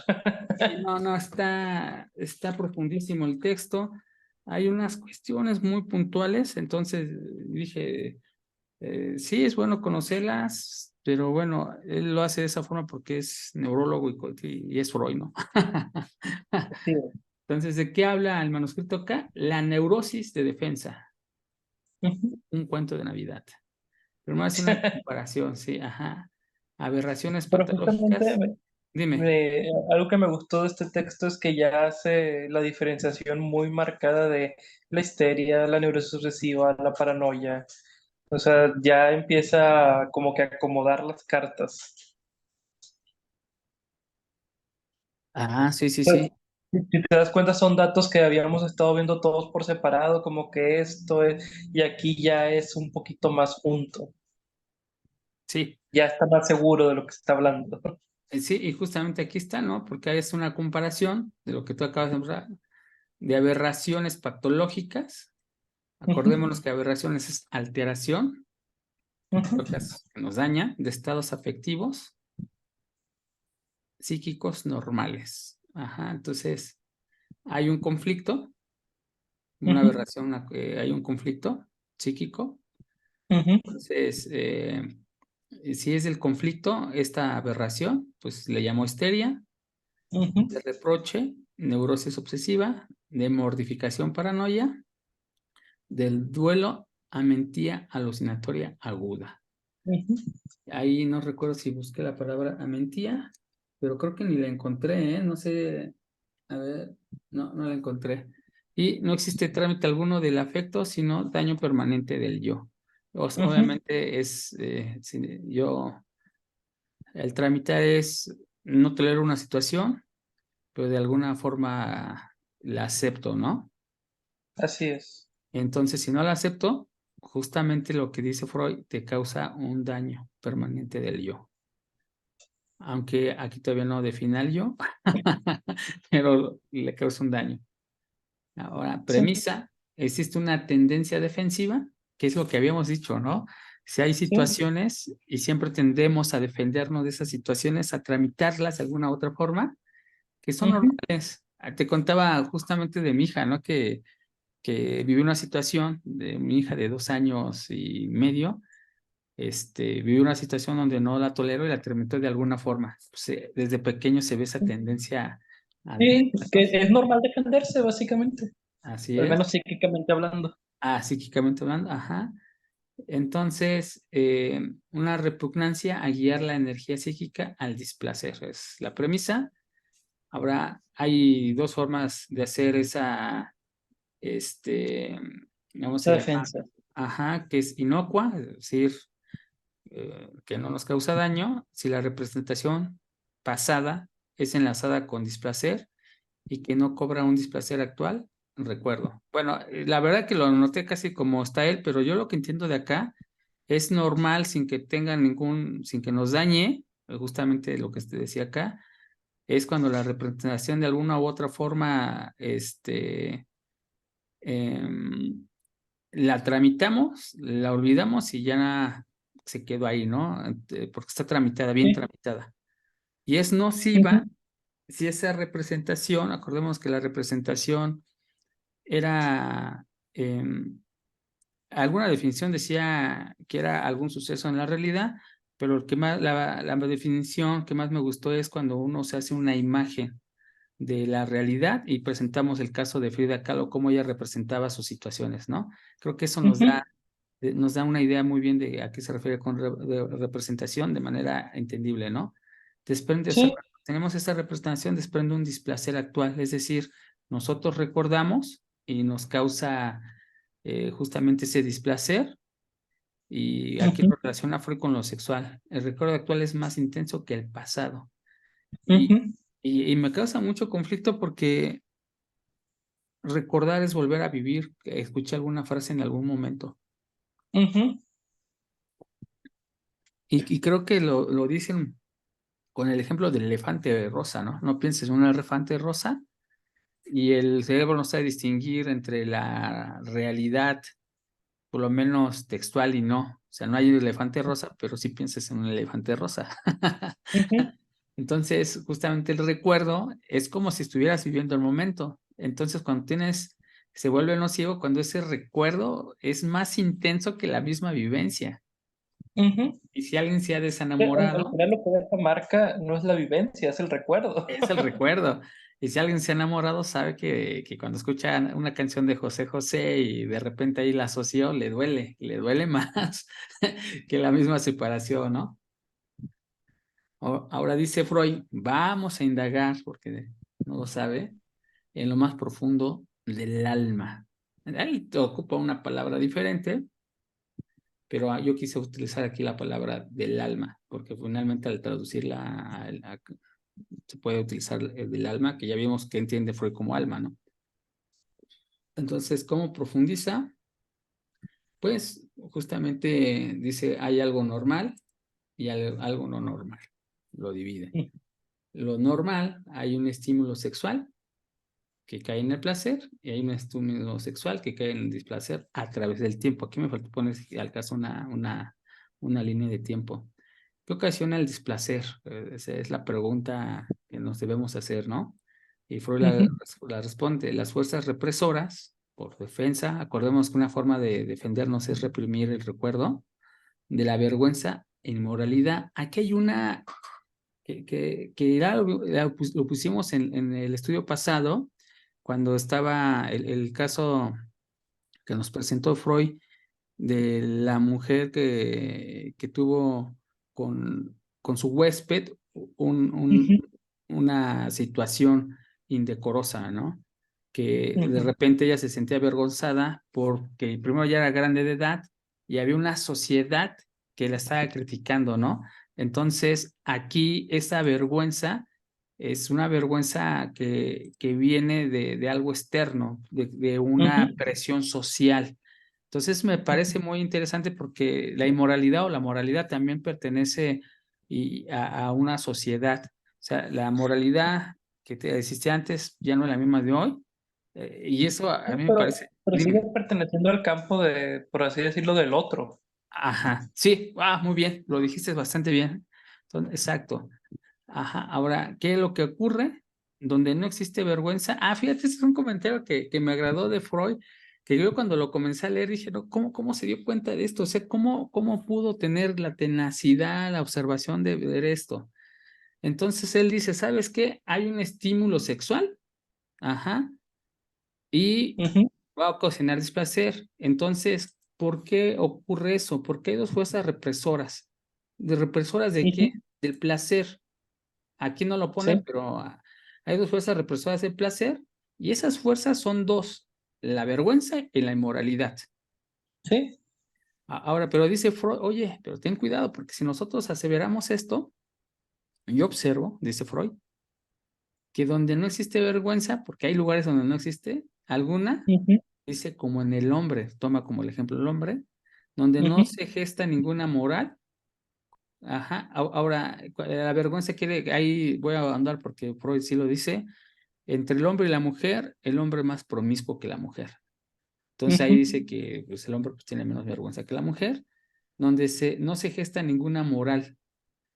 A: sí, no, no, está profundísimo el texto. Hay unas cuestiones muy puntuales, entonces dije, sí, es bueno conocerlas, pero bueno, él lo hace de esa forma porque es neurólogo y es Freud, ¿no?
B: Así es.
A: Entonces, ¿de qué habla el manuscrito acá? La neurosis de defensa,
B: Ujú.
A: un cuento de Navidad. Pero más una comparación, sí, ajá. Aberraciones
B: Pero justamente
A: patológicas. Dime.
B: algo que me gustó de este texto es que ya hace la diferenciación muy marcada de la histeria, la neurosis obsesiva, la paranoia. O sea, ya empieza como que a acomodar las cartas.
A: Ah, sí, sí,
B: Pues,
A: sí.
B: si te das cuenta, son datos que habíamos estado viendo todos por separado, como que esto es, y aquí ya es un poquito más junto.
A: Sí,
B: Ya está más seguro de lo que está hablando.
A: sí, y justamente aquí está, ¿no? Porque es una comparación de lo que tú acabas de mostrar, de aberraciones patológicas.
B: Ujú,
A: Acordémonos que aberraciones es alteración,
B: ujú,
A: que nos daña, de estados afectivos psíquicos normales. Ajá, entonces hay un conflicto, una
B: ujú,
A: aberración, hay un conflicto psíquico.
B: ujú,
A: Entonces, si es el conflicto, esta aberración, pues le llamo histeria,
B: ujú,
A: de reproche, neurosis obsesiva, de mortificación, paranoia, del duelo a mentía alucinatoria aguda.
B: ujú.
A: Ahí no recuerdo si busqué la palabra amentía, pero creo que ni la encontré, ¿eh? No sé, a ver, no, no la encontré. Y no existe trámite alguno del afecto, sino daño permanente del yo.
B: Ujú.
A: Obviamente el trámite es no tolerar una situación, pero de alguna forma la acepto, ¿no?
B: Así es.
A: Entonces, si no la acepto, justamente lo que dice Freud te causa un daño permanente del yo. Aunque aquí todavía no define al yo, pero le causa un daño. Ahora,
B: Sí.
A: premisa, existe una tendencia defensiva, que es lo que habíamos dicho, ¿no? Si hay
B: Sí.
A: situaciones y siempre tendemos a defendernos de esas situaciones, a tramitarlas de alguna otra forma, que son
B: Ujú.
A: normales. Te contaba justamente de mi hija, ¿no? Que vivió una situación de mi hija de 2 años y medio, vivió una situación donde no la tolero y la tramitó de alguna forma. Pues, desde pequeño se ve esa tendencia a
B: Sí, que
A: defendernos.
B: es normal defenderse, básicamente,
A: Así
B: al
A: es.
B: menos psíquicamente hablando.
A: Psíquicamente hablando, ajá. Entonces, una repugnancia a guiar la energía psíquica al displacer. Es la premisa. Hay dos formas de hacer esa, este, vamos a
B: La
A: llamar,
B: defensa.
A: ajá, que es inocua, es decir, que no nos causa daño, si la representación pasada es enlazada con displacer y que no cobra un displacer actual, recuerdo. Bueno, la verdad que lo noté casi como está él, pero yo lo que entiendo de acá es normal sin que tenga sin que nos dañe, justamente lo que te decía acá, es cuando la representación de alguna u otra forma, em, la tramitamos, la olvidamos y ya se quedó ahí, ¿no? Porque está tramitada, bien
B: Sí.
A: tramitada. Y es nociva
B: Ujú.
A: si esa representación, acordemos que la representación era, alguna definición decía que era algún suceso en la realidad, pero la definición que más me gustó es cuando uno se hace una imagen de la realidad y presentamos el caso de Frida Kahlo, cómo ella representaba sus situaciones, ¿no? Creo que eso
B: Ujú.
A: nos da una idea muy bien de a qué se refiere con de representación de manera entendible, ¿no? Desprende, o sea,
B: Sí.
A: cuando tenemos esta representación, desprende un displacer actual, es decir, nosotros recordamos y nos causa justamente ese displacer, y aquí
B: Ujú.
A: lo relaciona Freud con lo sexual. El recuerdo actual es más intenso que el pasado. Y,
B: Ujú.
A: y me causa mucho conflicto porque recordar es volver a vivir. Escuché alguna frase en algún momento.
B: Ujú.
A: Y creo que lo dicen con el ejemplo del elefante rosa, ¿no? No pienses en un elefante rosa y el cerebro no sabe distinguir entre la realidad, por lo menos textual, y no. O sea, no hay un elefante rosa, pero sí piensas en un elefante rosa.
B: Ujú.
A: Entonces, justamente el recuerdo es como si estuvieras viviendo el momento. Entonces, se vuelve nocivo cuando ese recuerdo es más intenso que la misma vivencia.
B: Ujú.
A: Y si alguien se ha
B: Al
A: desenamorado,
B: final lo que deja marca no es la vivencia, es el recuerdo.
A: es el recuerdo. Y si alguien se ha enamorado, sabe que cuando escucha una canción de José José y de repente ahí la asoció, le duele más que la misma separación, ¿no? Ahora dice Freud, vamos a indagar, porque no lo sabe, en lo más profundo del alma. Él te ocupa una palabra diferente, pero yo quise utilizar aquí la palabra del alma, porque finalmente al traducirla se puede utilizar el del alma, que ya vimos que entiende Freud como alma, ¿no? Entonces, ¿cómo profundiza? Pues justamente dice, hay algo normal y algo no normal. Lo divide. Lo normal, hay un estímulo sexual que cae en el placer y hay un estímulo sexual que cae en el displacer a través del tiempo. Aquí me faltó poner al caso una línea de tiempo. ¿Qué ocasiona el displacer? Esa es la pregunta que nos debemos hacer, ¿no? Y Freud
B: Ujú.
A: la responde, las fuerzas represoras, por defensa, acordemos que una forma de defendernos es reprimir el recuerdo de la vergüenza e inmoralidad. Aquí hay una que lo pusimos en el estudio pasado, cuando estaba el caso que nos presentó Freud de la mujer que tuvo con su huésped
B: Ujú.
A: una situación indecorosa, ¿no? Que de
B: Ujú.
A: repente ella se sentía avergonzada porque primero ya era grande de edad y había una sociedad que la estaba criticando, ¿no? Entonces, aquí esa vergüenza es una vergüenza que viene de algo externo, de una
B: Ujú.
A: presión social. Entonces me parece muy interesante porque la inmoralidad o la moralidad también pertenece a una sociedad. O sea, la moralidad existía antes ya no es la misma de hoy. Y eso a
B: Sí,
A: mí me parece,
B: pero sigue
A: dime.
B: perteneciendo al campo de, por así decirlo, del otro.
A: Ajá, sí, muy bien, lo dijiste bastante bien. Exacto. Ajá, ahora, ¿qué es lo que ocurre? Donde no existe vergüenza. Fíjate, ese es un comentario que me agradó de Freud, que yo cuando lo comencé a leer dije, no, ¿cómo se dio cuenta de esto? O sea, ¿cómo pudo tener la tenacidad, la observación de ver esto? Entonces él dice, ¿sabes qué? Hay un estímulo sexual, ajá, y
B: Ujú,
A: va a ocasionar displacer. Entonces, ¿por qué ocurre eso? Porque hay dos fuerzas represoras. ¿De represoras de qué?
B: ujú,
A: Del placer. Aquí no lo pone,
B: sí,
A: pero hay dos fuerzas represoras del placer, y esas fuerzas son dos, la vergüenza y la inmoralidad.
B: sí,
A: Ahora, pero dice Freud, oye, pero ten cuidado, porque si nosotros aseveramos esto, yo observo, dice Freud, que donde no existe vergüenza, porque hay lugares donde no existe alguna,
B: ujú,
A: dice como en el hombre, toma como el ejemplo el hombre, donde no
B: ujú,
A: se gesta ninguna moral. Ajá, ahora, la vergüenza quiere, ahí voy a andar porque Freud sí lo dice, entre el hombre y la mujer, el hombre es más promiscuo que la mujer. Entonces ahí
B: ujú,
A: dice que pues, el hombre pues, tiene menos vergüenza que la mujer, donde no se gesta ninguna moral,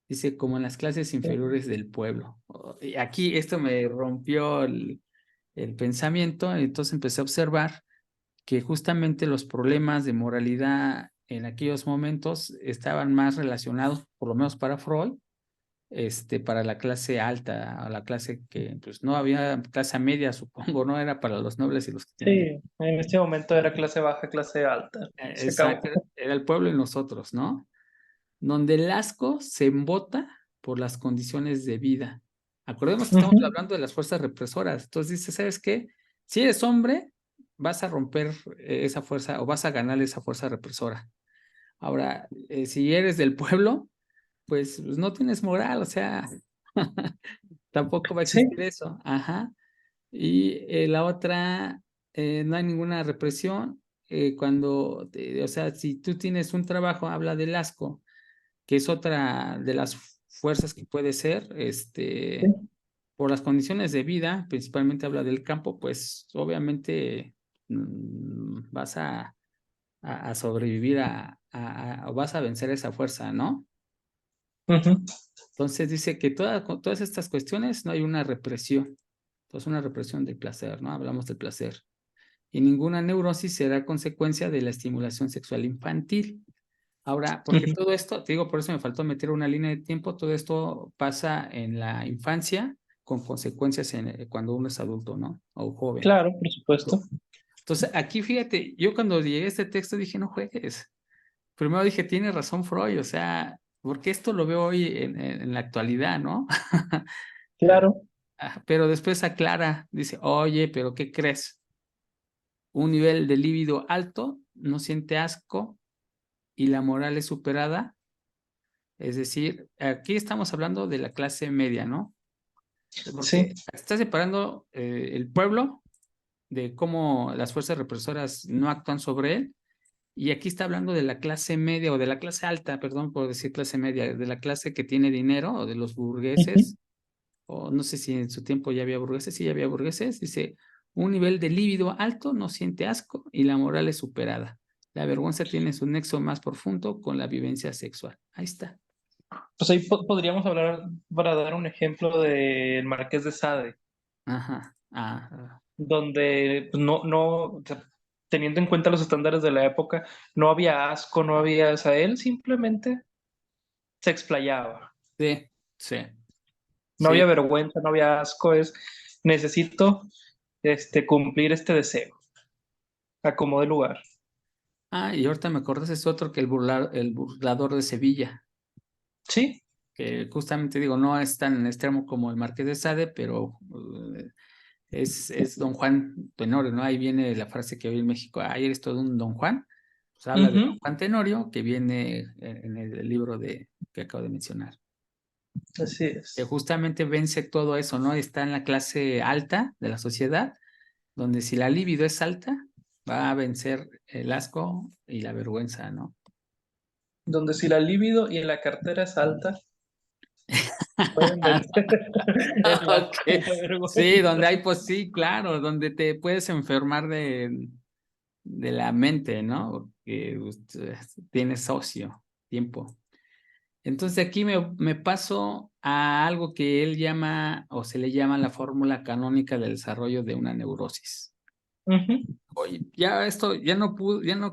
A: dice como en las clases inferiores del pueblo. Y aquí esto me rompió el pensamiento, entonces empecé a observar que justamente los problemas de moralidad en aquellos momentos estaban más relacionados, por lo menos para Freud, para la clase alta, a la clase que pues no había clase media, supongo, no era para los nobles y los que
B: sí,
A: tenían.
B: en este momento era clase baja, clase alta, se acabó.
A: Exacto, era el pueblo y nosotros, ¿no? Donde el asco se embota por las condiciones de vida. Acordemos que estamos
B: Ujú,
A: hablando de las fuerzas represoras. Entonces dice, ¿sabes qué? Si eres hombre, vas a romper esa fuerza o vas a ganar esa fuerza represora. Ahora, si eres del pueblo, pues no tienes moral, o sea, tampoco va a
B: sí,
A: existir eso. Ajá. Y la otra, no hay ninguna represión. O sea, si tú tienes un trabajo, habla del asco, que es otra de las fuerzas que puede ser,
B: sí,
A: por las condiciones de vida, principalmente habla del campo, pues obviamente vas a sobrevivir o vas a vencer esa fuerza, ¿no?
B: ujú,
A: Entonces dice que con todas estas cuestiones no hay una represión. Entonces una represión del placer, ¿no? Hablamos del placer. Y ninguna neurosis será consecuencia de la estimulación sexual infantil. Ahora, porque
B: ujú.
A: todo esto, te digo, por eso me faltó meter una línea de tiempo, todo esto pasa en la infancia con consecuencias cuando uno es adulto, ¿no? O joven.
B: Claro, por supuesto.
A: Entonces, aquí fíjate, yo cuando llegué a este texto dije, no juegues. Primero dije, tiene razón Freud, o sea, porque esto lo veo hoy en la actualidad, ¿no?
B: Claro.
A: Pero después aclara, dice, oye, pero ¿qué crees? Un nivel de líbido alto no siente asco y la moral es superada. Es decir, aquí estamos hablando de la clase media, ¿no?
B: Sí.
A: Porque está separando el pueblo de cómo las fuerzas represoras no actúan sobre él. Y aquí está hablando de la clase media o de la clase alta, perdón por decir clase media, de la clase que tiene dinero o de los
B: Ujú,
A: burgueses, o no sé si en su tiempo ya había burgueses, sí ya había burgueses, dice, un nivel de líbido alto no siente asco y la moral es superada. La vergüenza tiene su nexo más profundo con la vivencia sexual. Ahí está.
B: pues ahí podríamos hablar, para dar un ejemplo del Marqués de Sade,
A: Ajá.
B: donde pues, o sea, teniendo en cuenta los estándares de la época, no había asco, no había, o sea, él simplemente se explayaba.
A: Sí, sí,
B: No
A: sí.
B: había vergüenza, no había asco, es necesito cumplir este deseo, a como de lugar.
A: Y ahorita me acordás, es otro que el burlador de Sevilla,
B: Sí,
A: que justamente digo, no es tan extremo como el Marqués de Sade, pero es Don Juan Tenorio, ¿no? Ahí viene la frase que hoy en México, ahí eres todo un Don Juan. Pues habla de Don
B: ujú,
A: Juan Tenorio, que viene en el libro que acabo de mencionar.
B: así
A: Que
B: es.
A: justamente vence todo eso, ¿no? Está en la clase alta de la sociedad, donde si la libido es alta, va a vencer el asco y la vergüenza, ¿no?
B: Donde si la libido y la cartera es alta, pueden vencer el
A: Ok,
B: asco y la
A: sí, donde
B: vergüenza.
A: hay, pues sí, claro, donde te puedes enfermar de la mente, ¿no? que usted tiene socio, tiempo. Entonces aquí me paso a algo que él llama o se le llama la fórmula canónica del desarrollo de una neurosis.
B: Ujú,
A: Oye, ya esto, ya no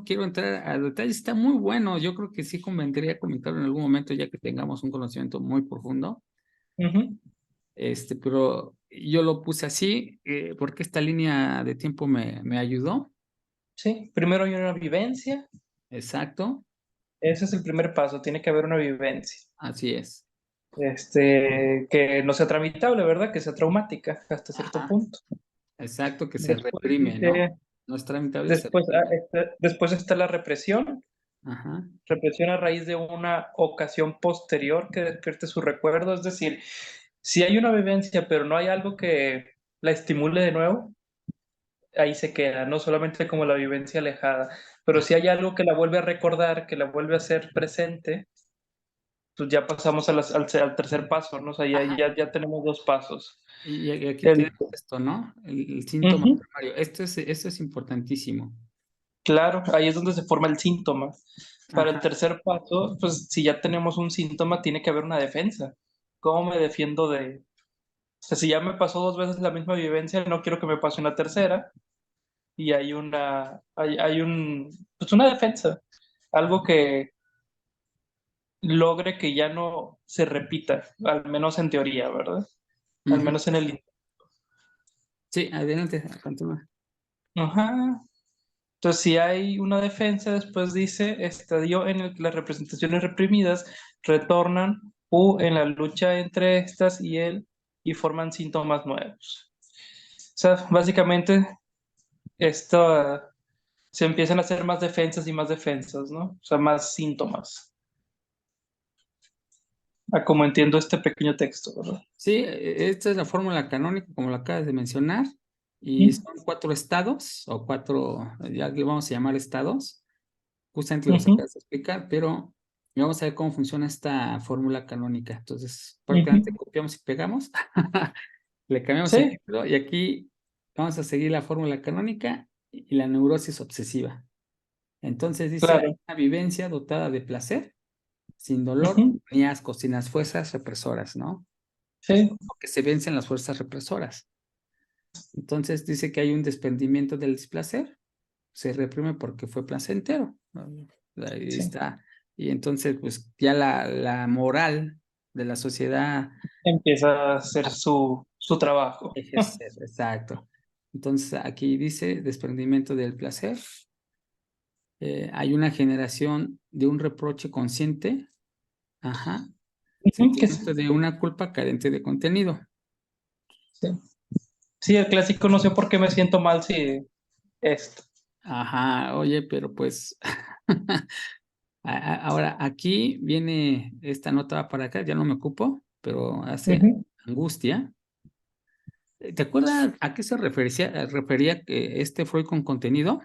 A: quiero entrar a detalles, está muy bueno. Yo creo que sí convendría comentarlo en algún momento, ya que tengamos un conocimiento muy profundo.
B: ujú.
A: Pero yo lo puse así, porque esta línea de tiempo me ayudó.
B: Sí, primero hay una vivencia.
A: Exacto,
B: Ese es el primer paso, tiene que haber una vivencia.
A: así es.
B: Que no sea tramitable, ¿verdad? Que sea traumática hasta cierto
A: Ajá,
B: punto.
A: exacto, que se
B: Después
A: reprime, ¿no?
B: dice,
A: No es tramitable, se reprime.
B: después está
A: Ajá,
B: represión a raíz de una ocasión posterior que despierte su recuerdo, es decir, si hay una vivencia pero no hay algo que la estimule de nuevo, ahí se queda, no solamente como la vivencia alejada, pero si hay algo que la vuelve a recordar, que la vuelve a hacer presente, pues ya pasamos al tercer paso, ¿no? O sea,
A: ajá.
B: ya tenemos dos pasos.
A: Y aquí
B: El,
A: tenemos esto, ¿no? El síntoma
B: Ujú,
A: primario. Esto es importantísimo.
B: claro, ahí es donde se forma el síntoma. Para el
A: Ajá,
B: tercer paso, pues si ya tenemos un síntoma, tiene que haber una defensa. ¿Cómo me defiendo de...? O sea, si ya me pasó dos veces la misma vivencia, no quiero que me pase una tercera. Y pues una defensa. Algo que logre que ya no se repita, al menos en teoría, ¿verdad? Al
A: ujú.
B: menos en el...
A: Sí, adelante, continúa.
B: Ajá. Entonces, si hay una defensa, después dice, estadio en el que las representaciones reprimidas retornan o en la lucha entre estas y él y forman síntomas nuevos. O sea, básicamente, esto se empiezan a hacer más defensas y más defensas, ¿no? O sea, más síntomas. A como entiendo este pequeño texto, ¿verdad?
A: Sí, esta es la fórmula canónica, como lo acabas de mencionar, y
B: Ujú,
A: son 4 estados, o 4, ya le vamos a llamar estados, justamente los
B: ujú,
A: acabas de explicar, pero vamos a ver cómo funciona esta fórmula canónica. Entonces, prácticamente
B: ujú.
A: copiamos y pegamos, le cambiamos el
B: Sí,
A: título, y aquí vamos a seguir la fórmula canónica y la neurosis obsesiva. Entonces dice, hay
B: claro.
A: una vivencia dotada de placer, sin dolor
B: Ujú,
A: ni asco, sin las fuerzas represoras, ¿no?
B: sí,
A: Que se vencen las fuerzas represoras. Entonces dice que hay un desprendimiento del displacer, se reprime porque fue placentero, ¿no? Ahí
B: sí.
A: está. Y entonces, pues ya la moral de la sociedad
B: Empieza a hacer su trabajo.
A: ejercer, exacto. Entonces aquí dice desprendimiento del placer, hay una generación de un reproche consciente, ajá,
B: Ujú,
A: sentimiento de una culpa carente de contenido.
B: sí. Sí, el clásico, no sé por qué me siento mal si esto.
A: Ajá, oye, pero pues ahora aquí viene esta nota va para acá, ya no me ocupo, pero hace
B: Ujú.
A: angustia. ¿Te acuerdas a qué se refería este Freud con contenido?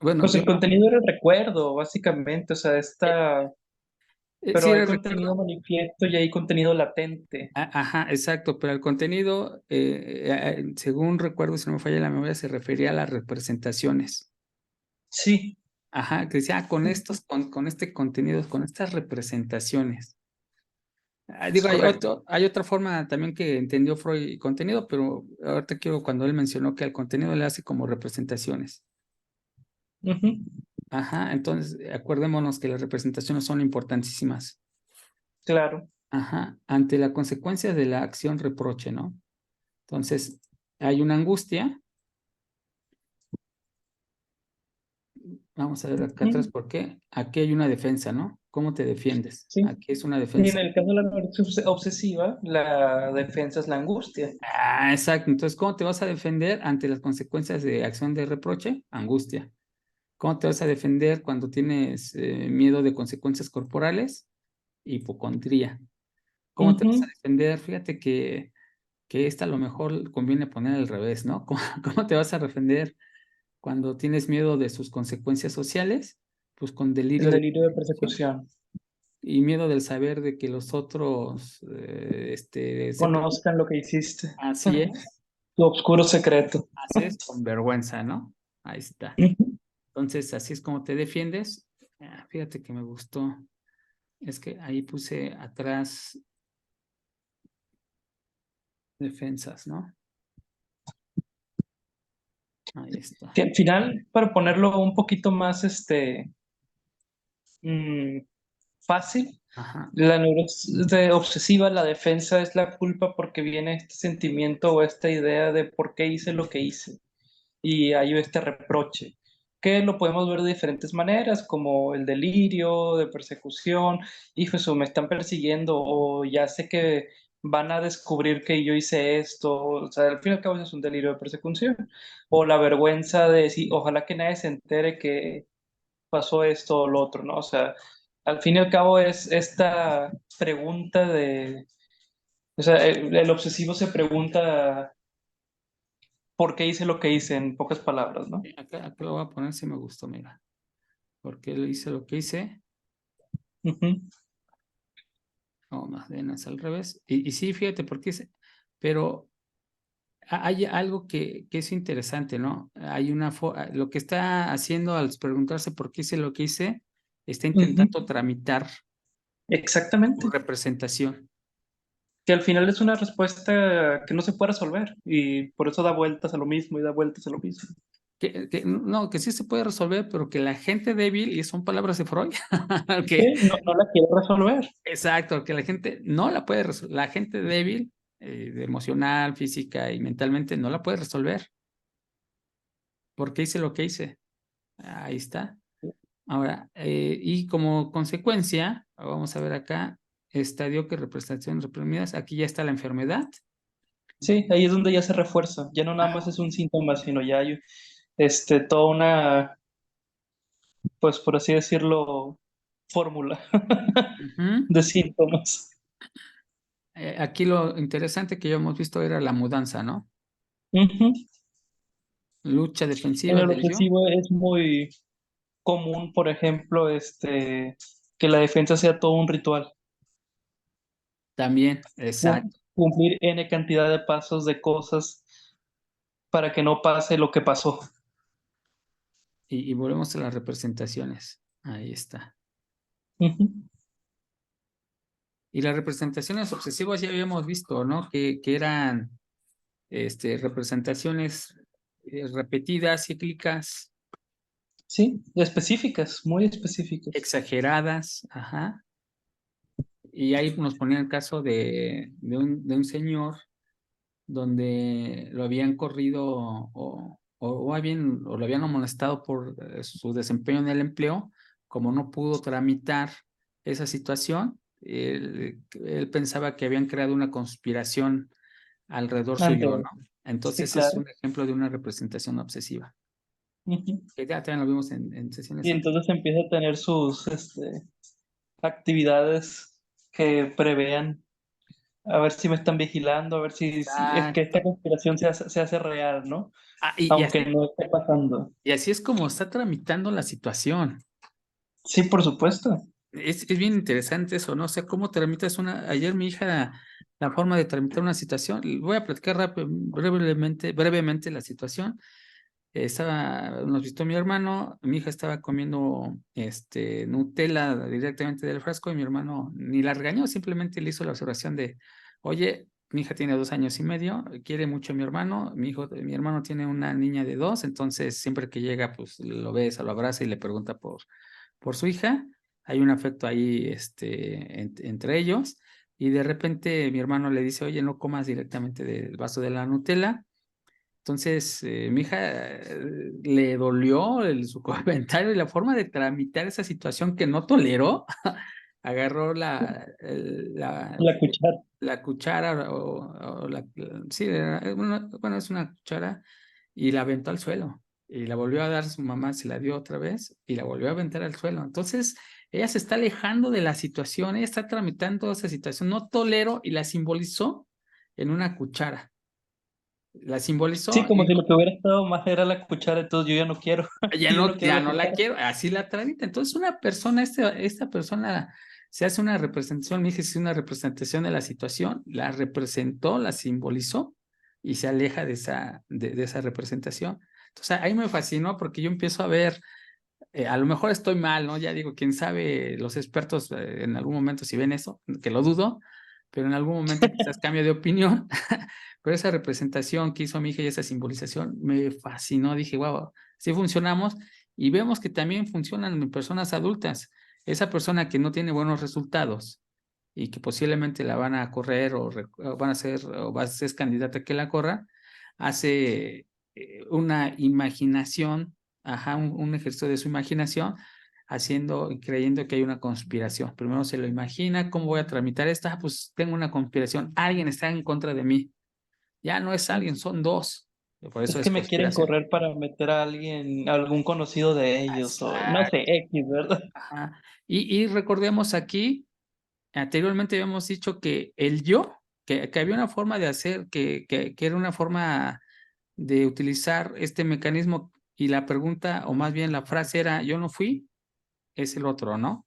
A: Bueno,
B: Pues
A: yo
B: el contenido era el recuerdo, básicamente, o sea,
A: sí
B: pero hay
A: recuerdo,
B: contenido manifiesto y hay contenido latente.
A: ajá, exacto, pero el contenido, según recuerdo, si no me falla la memoria, se refería a las representaciones.
B: Sí.
A: Ajá, que decía, con este contenido, con estas representaciones.
B: Es
A: Digo,
B: correcto.
A: hay otra forma también que entendió Freud contenido, pero ahorita quiero cuando él mencionó que al contenido le hace como representaciones.
B: Ujú,
A: Ajá, entonces acuérdémonos que las representaciones son importantísimas.
B: claro.
A: Ajá, ante la consecuencia de la acción reproche, ¿no? Entonces, hay una angustia. Vamos a ver acá atrás
B: Ujú,
A: por qué. Aquí hay una defensa, ¿no? ¿Cómo te defiendes?
B: sí.
A: Aquí es una
B: Y en
A: defensa.
B: el caso de la neurosis obsesiva, la defensa es la angustia.
A: Ah, exacto. Entonces, ¿cómo te vas a defender ante las consecuencias de acción de reproche? Angustia. ¿Cómo te vas a defender cuando tienes miedo de consecuencias corporales? Hipocondría. ¿Cómo te vas a
B: Ujú,
A: defender? Fíjate que esta a lo mejor conviene poner al revés, ¿no? ¿Cómo te vas a defender cuando tienes miedo de sus consecuencias sociales? Pues con
B: el
A: delirio de
B: delirio de
A: persecución
B: persecución.
A: y miedo del saber de que los otros sepan.
B: Conozcan lo que hiciste.
A: Así es,
B: Tu oscuro secreto.
A: así es, con vergüenza, ¿no? Ahí está.
B: Ujú.
A: Entonces, así es como te defiendes. Fíjate que me gustó. Es que ahí puse atrás defensas, ¿no? Ahí está.
B: Que al final, para ponerlo un poquito más mm, fácil,
A: Ajá.
B: la neurosis obsesiva, la defensa es la culpa porque viene este sentimiento o esta idea de por qué hice lo que hice. Y hay este reproche, que lo podemos ver de diferentes maneras, como el delirio de persecución, hijo, eso me están persiguiendo, o ya sé que van a descubrir que yo hice esto, o sea, al fin y al cabo eso es un delirio de persecución, o la vergüenza de decir, ojalá que nadie se entere que pasó esto o lo otro, ¿no? O sea, al fin y al cabo es esta pregunta de, o sea, el obsesivo se pregunta por qué hice lo que hice, en pocas palabras, ¿no?
A: Acá lo voy a poner si me gustó, mira. Porque él hice lo que hice.
B: Ujú.
A: No, más bien es al revés. Y sí, fíjate, porque es, pero hay algo que es interesante, ¿no? Hay lo que está haciendo al preguntarse por qué hice lo que hice, está
B: Ujú.
A: intentando tramitar su
B: Exactamente.
A: representación.
B: Que al final es una respuesta que no se puede resolver y por eso da vueltas a lo mismo y da vueltas a lo mismo.
A: No, que sí se puede resolver, pero que la gente débil, y son palabras de Freud, que
B: Sí, no, no la quiere resolver.
A: exacto, que la gente no la puede resolver, la gente débil, emocional, física y mentalmente, no la puede resolver. ¿Por qué hice lo que hice? Ahí está. Ahora, y como consecuencia, vamos a ver acá, estadio que representaciones reprimidas, aquí ya está la enfermedad.
B: Sí, ahí es donde ya se refuerza. Ya no nada más
A: Ah,
B: es un síntoma, sino ya hay toda una, pues por así decirlo, fórmula
A: ujú.
B: de síntomas.
A: Aquí lo interesante que ya hemos visto era la mudanza, ¿no?
B: Ujú.
A: Lucha
B: En
A: defensiva
B: el
A: del yo.
B: obsesivo es muy común, por ejemplo, que la defensa sea todo un ritual.
A: También, exacto.
B: Cumplir N cantidad de pasos de cosas para que no pase lo que pasó.
A: Y volvemos a las representaciones. Ahí está.
B: Ujú.
A: Y las representaciones obsesivas ya habíamos visto, ¿no? Que eran representaciones repetidas, cíclicas,
B: Sí, específicas, muy específicas.
A: exageradas, ajá. Y ahí nos ponía el caso de un señor donde lo habían corrido o lo habían amonestado por su desempeño en el empleo, como no pudo tramitar esa situación, él pensaba que habían creado una conspiración alrededor suyo,
B: Ante,
A: ¿no?
B: sí,
A: Entonces es
B: claro.
A: un ejemplo de una representación obsesiva,
B: Ujú.
A: que ya también lo vimos en
B: Y
A: sesiones antes.
B: entonces empieza a tener sus actividades que prevean, a ver si me están vigilando, a ver si es que esta
A: Exacto.
B: conspiración se hace real, ¿no?
A: Ah,
B: Aunque no esté pasando.
A: y así es como está tramitando la situación.
B: Sí, por supuesto.
A: Es bien interesante eso, ¿no? O sea, cómo tramitas ayer mi hija, la forma de tramitar una situación, voy a platicar brevemente la situación. Nos visitó mi hermano, mi hija estaba comiendo Nutella directamente del frasco y mi hermano ni la regañó, simplemente le hizo la observación de, oye, mi hija tiene 2 años y medio, quiere mucho a mi hermano, mi hermano tiene una niña de 2, entonces siempre que llega, pues lo besa, lo abraza y le pregunta por su hija. Hay un afecto ahí entre ellos. Y de repente mi hermano le dice, oye, no comas directamente del vaso de la Nutella. Entonces, mi hija le dolió su comentario y la forma de tramitar esa situación que no toleró, agarró
B: La cuchara.
A: la cuchara sí, bueno, es una cuchara y la aventó al suelo y la volvió a dar su mamá, se la dio otra vez y la volvió a aventar al suelo. Entonces, ella se está alejando de la situación, ella está tramitando esa situación, no tolero y la simbolizó en una cuchara. La
B: Sí,
A: simbolizó
B: como
A: y
B: si lo que hubiera estado más era la cuchara, entonces yo ya no quiero,
A: ya
B: yo no
A: no,
B: quiero
A: ya
B: la
A: no la
B: cuchara.
A: quiero, así la tramita. Entonces, una persona, esta persona se hace una representación, mi hija se hace una representación de la situación, la representó, la simbolizó y se aleja de esa representación. Entonces ahí me fascinó porque yo empiezo a ver, a lo mejor estoy mal, ¿no? Ya digo, quién sabe, los expertos en algún momento si ven eso, que lo dudo, pero en algún momento quizás cambie de opinión. Pero esa representación que hizo mi hija y esa simbolización me fascinó. Dije, wow, sí funcionamos y vemos que también funcionan en personas adultas. Esa persona que no tiene buenos resultados y que posiblemente la van a correr o van a ser o va a ser candidata a que la corra, hace una imaginación, ajá, un ejercicio de su imaginación, haciendo y creyendo que hay una conspiración. Primero se lo imagina, ¿cómo voy a tramitar esta? Pues tengo una conspiración, alguien está en contra de mí. Ya no es alguien, son dos. Por
B: Es
A: eso
B: que
A: es
B: me quieren
A: conspiración.
B: correr para meter a alguien, a algún conocido de ellos, o no sé,
A: Exacto.
B: X, ¿verdad?
A: Ajá. Y recordemos aquí, anteriormente habíamos dicho que el yo, que había una forma de hacer, que era una forma de utilizar este mecanismo y la pregunta, o más bien la frase era, yo no fui, es el otro, ¿no?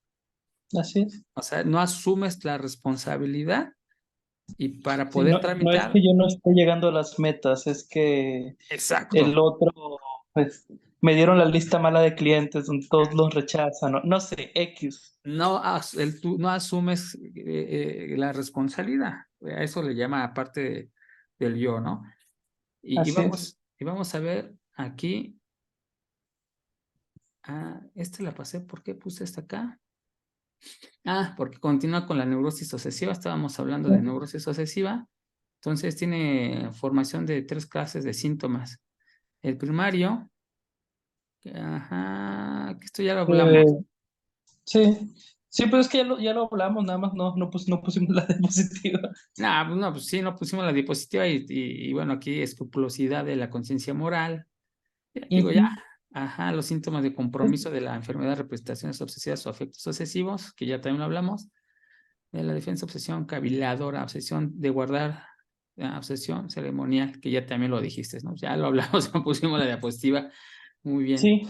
B: Así es.
A: O sea, no asumes la responsabilidad y para
B: Sí,
A: poder
B: no, no es
A: tramitar,
B: que yo no esté llegando a las metas, es que
A: exacto,
B: el otro, pues, me dieron la lista mala de clientes donde todos los rechazan, no sé, X.
A: tú no asumes la responsabilidad. A eso le llama aparte del yo, ¿no? Y, y
B: Así es.
A: vamos, y vamos a ver aquí. Esta la pasé. ¿Por qué puse esta acá? Porque continúa con la neurosis obsesiva. Estábamos hablando de neurosis obsesiva. Entonces tiene formación de 3 clases de síntomas. El primario, que esto ya lo
B: Eh,
A: hablamos.
B: sí, sí, pues es que ya lo hablamos, nada más no pusimos la diapositiva.
A: No, pues sí, no pusimos la diapositiva y bueno, aquí escrupulosidad de la conciencia moral. Digo, ya,
B: Ujú.
A: los síntomas de compromiso de la enfermedad, representaciones obsesivas o afectos obsesivos, que ya también lo hablamos, de la defensa, obsesión caviladora, obsesión de guardar, obsesión ceremonial, que ya también lo dijiste, ¿no? Ya lo hablamos, no pusimos la diapositiva, muy bien.
B: Sí,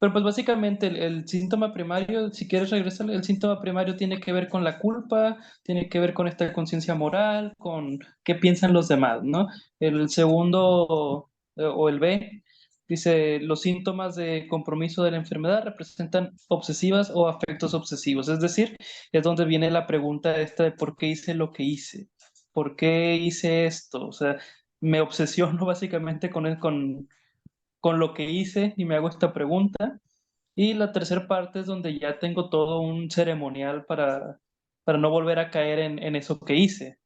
B: pero pues básicamente el síntoma primario, si quieres regresar, el síntoma primario tiene que ver con la culpa, tiene que ver con esta conciencia moral, con qué piensan los demás, ¿no? El segundo, o el B, dice, los síntomas de compromiso de la enfermedad representan obsesivas o afectos obsesivos, es decir, es donde viene la pregunta esta de por qué hice lo que hice, por qué hice esto, o sea, me obsesiono básicamente con lo que hice y me hago esta pregunta. Y la tercera parte es donde ya tengo todo un ceremonial para no volver a caer en eso que hice.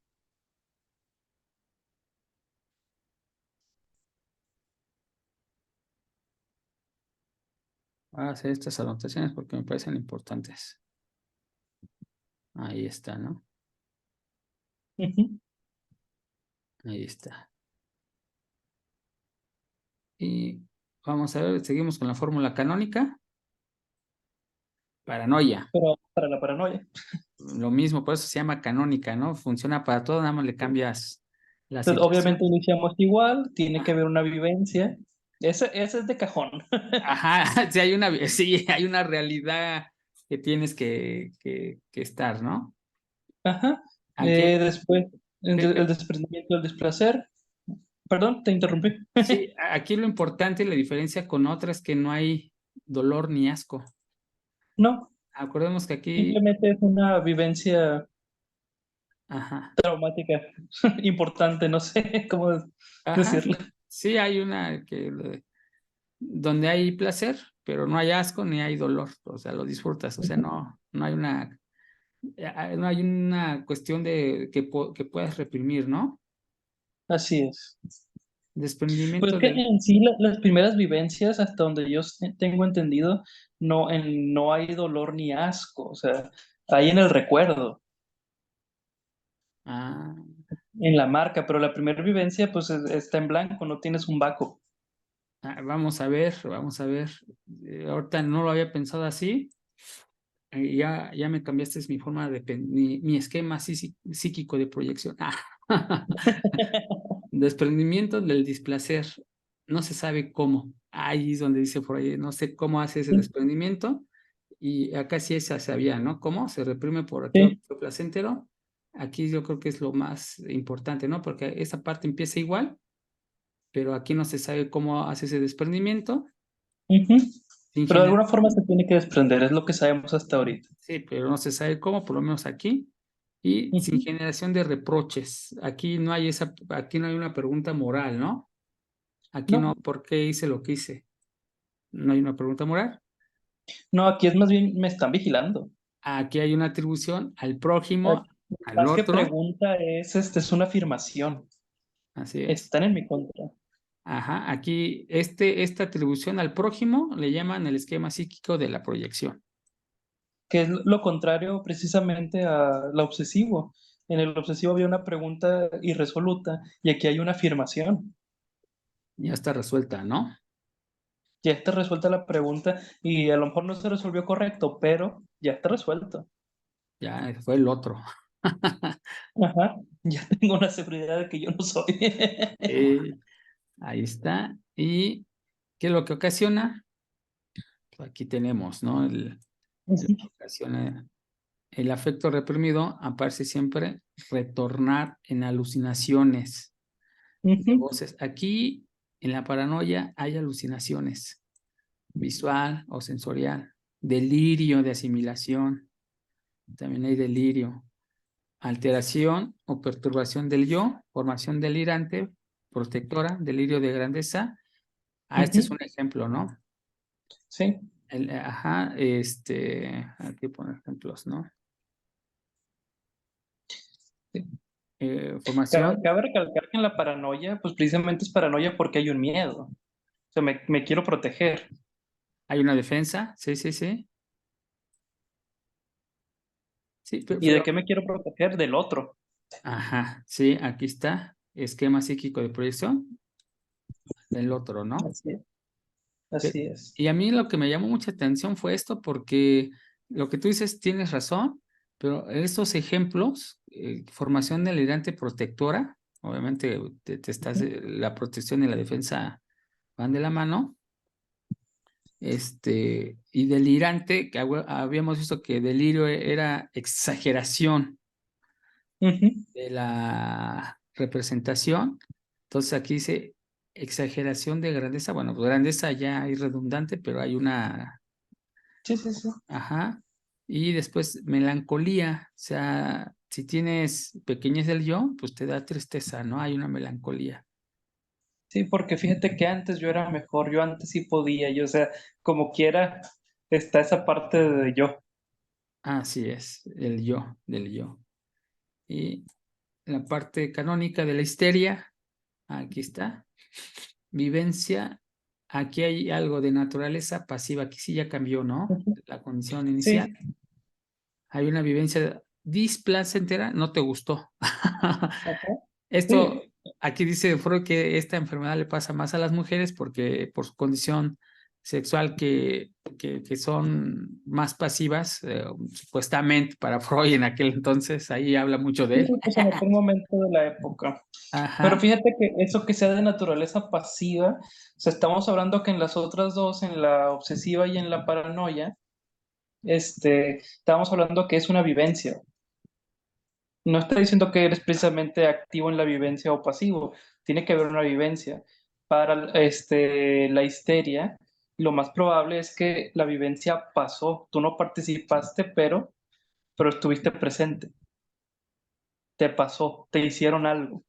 A: Voy a hacer estas anotaciones porque me parecen importantes. Ahí está, ¿no?
B: Ujú.
A: Ahí está. Y vamos a ver, seguimos con la fórmula canónica. Paranoia.
B: Pero para la paranoia.
A: Lo mismo, por eso se llama canónica, ¿no? Funciona para todo, nada más le cambias la
B: Entonces, obviamente
A: situación.
B: iniciamos igual, tiene que
A: Ah,
B: haber una vivencia. Ese es de cajón.
A: Ajá, sí, hay una realidad que tienes que estar, ¿no?
B: Ajá.
A: Aquí,
B: Después, el
A: pe-
B: desprendimiento del displacer. Perdón, te interrumpí.
A: sí, aquí lo importante y la diferencia con otras es que no hay dolor ni asco.
B: No,
A: Acordemos que aquí,
B: simplemente es una vivencia
A: ajá,
B: traumática importante, no sé cómo
A: ajá,
B: decirlo.
A: sí hay donde hay placer, pero no hay asco ni hay dolor, o sea, lo disfrutas, o sea, no hay no hay una cuestión de que puedas reprimir, ¿no?
B: Así es. Pues
A: Desprendimiento
B: que
A: del,
B: en sí las primeras vivencias, hasta donde yo tengo entendido, no hay dolor ni asco, o sea, hay en el recuerdo,
A: ah,
B: en la marca, pero la primera vivencia pues está en blanco, no tienes un vaco.
A: vamos a ver, ahorita no lo había pensado así, ya me cambiaste mi forma mi esquema psíquico de proyección. Desprendimiento del displacer, no se sabe cómo. Ahí es donde dice por ahí, no sé cómo hace ese
B: Sí,
A: desprendimiento. Y acá sí esa sabía, ¿no? ¿Cómo? Se reprime por aquello que
B: sí,
A: fue placentero. Aquí yo creo que es lo más importante, ¿no? Porque esa parte empieza igual pero aquí no se sabe cómo hace ese desprendimiento.
B: Ujú.
A: Sin
B: Pero de
A: gener-
B: alguna forma se tiene que desprender, es lo que sabemos hasta ahorita.
A: sí, pero no se sabe cómo, por lo menos aquí. Y sin
B: Ujú.
A: generación de reproches. Aquí no hay una pregunta moral, ¿no? Aquí no,
B: No,
A: ¿por qué hice lo que hice? No hay una pregunta moral.
B: no, aquí es más bien me están vigilando.
A: Aquí hay una atribución al prójimo,
B: Aquí,
A: al
B: más que
A: otro.
B: pregunta es una afirmación.
A: Así es.
B: Están en mi contra.
A: Ajá, aquí esta atribución al prójimo le llaman el esquema psíquico de la proyección.
B: Que es lo contrario precisamente al obsesivo. En el obsesivo había una pregunta irresoluta y aquí hay una afirmación.
A: Ya está resuelta, ¿no?
B: Ya está resuelta la pregunta y a lo mejor no se resolvió correcto, pero ya está resuelto.
A: Ya fue el otro.
B: Ajá, ya tengo una seguridad de que yo no soy.
A: Eh, ahí está. ¿Y qué es lo que ocasiona? Pues aquí tenemos, ¿no? Lo
B: Ujú,
A: que ocasiona el afecto reprimido aparece siempre retornar en alucinaciones de
B: ujú,
A: voces. Aquí en la paranoia hay alucinaciones, visual o sensorial, delirio de asimilación, también hay delirio, alteración o perturbación del yo, formación delirante, protectora, delirio de grandeza. Ah, este es
B: ujú.
A: un ejemplo, ¿no?
B: Sí.
A: Ajá, aquí poner ejemplos, ¿no?
B: Sí.
A: Formación,
B: Cabe recalcar que en la paranoia, pues precisamente es paranoia porque hay un miedo. O sea, me quiero proteger.
A: hay una defensa, sí, sí, sí. Sí,
B: ¿Y de qué me quiero proteger? Del otro.
A: ajá, sí, aquí está, esquema psíquico de proyección del otro, ¿no?
B: Así es.
A: Pe-
B: Así es.
A: Y a mí lo que me llamó mucha atención fue esto, porque lo que tú dices tienes razón, pero estos ejemplos, formación delirante protectora, obviamente
B: Ujú,
A: la protección y la defensa van de la mano, y delirante, que habíamos visto que delirio era exageración
B: ujú.
A: de la representación. Entonces aquí dice exageración de grandeza. Bueno, pues grandeza ya es redundante, pero hay una,
B: Sí, sí, sí.
A: ajá. Y después melancolía, o sea, si tienes pequeñez del yo, pues te da tristeza, ¿no? Hay una melancolía.
B: Sí, porque fíjate que antes yo era mejor, yo antes sí podía, yo, o sea, como quiera, está esa parte de yo.
A: Así es, el yo, del yo. Y la parte canónica de la histeria, aquí está. Vivencia, aquí hay algo de naturaleza pasiva, aquí sí ya cambió, ¿no?
B: Ujú.
A: La condición
B: Sí,
A: inicial. Hay una vivencia displacentera, no te gustó.
B: ajá,
A: Esto,
B: sí,
A: aquí dice Freud que esta enfermedad le pasa más a las mujeres porque por su condición sexual que son más pasivas, supuestamente para Freud en aquel entonces, ahí habla mucho de
B: sí,
A: él.
B: sí, pues en aquel momento de la época. Pero
A: Ajá.
B: fíjate que eso que sea de naturaleza pasiva, o sea, estamos hablando que en las otras dos, en la obsesiva y en la paranoia, estamos hablando que es una vivencia. No está diciendo que eres precisamente activo en la vivencia o pasivo, tiene que haber una vivencia. Para la histeria, lo más probable es que la vivencia pasó, tú no participaste, pero estuviste presente, te pasó, te hicieron algo.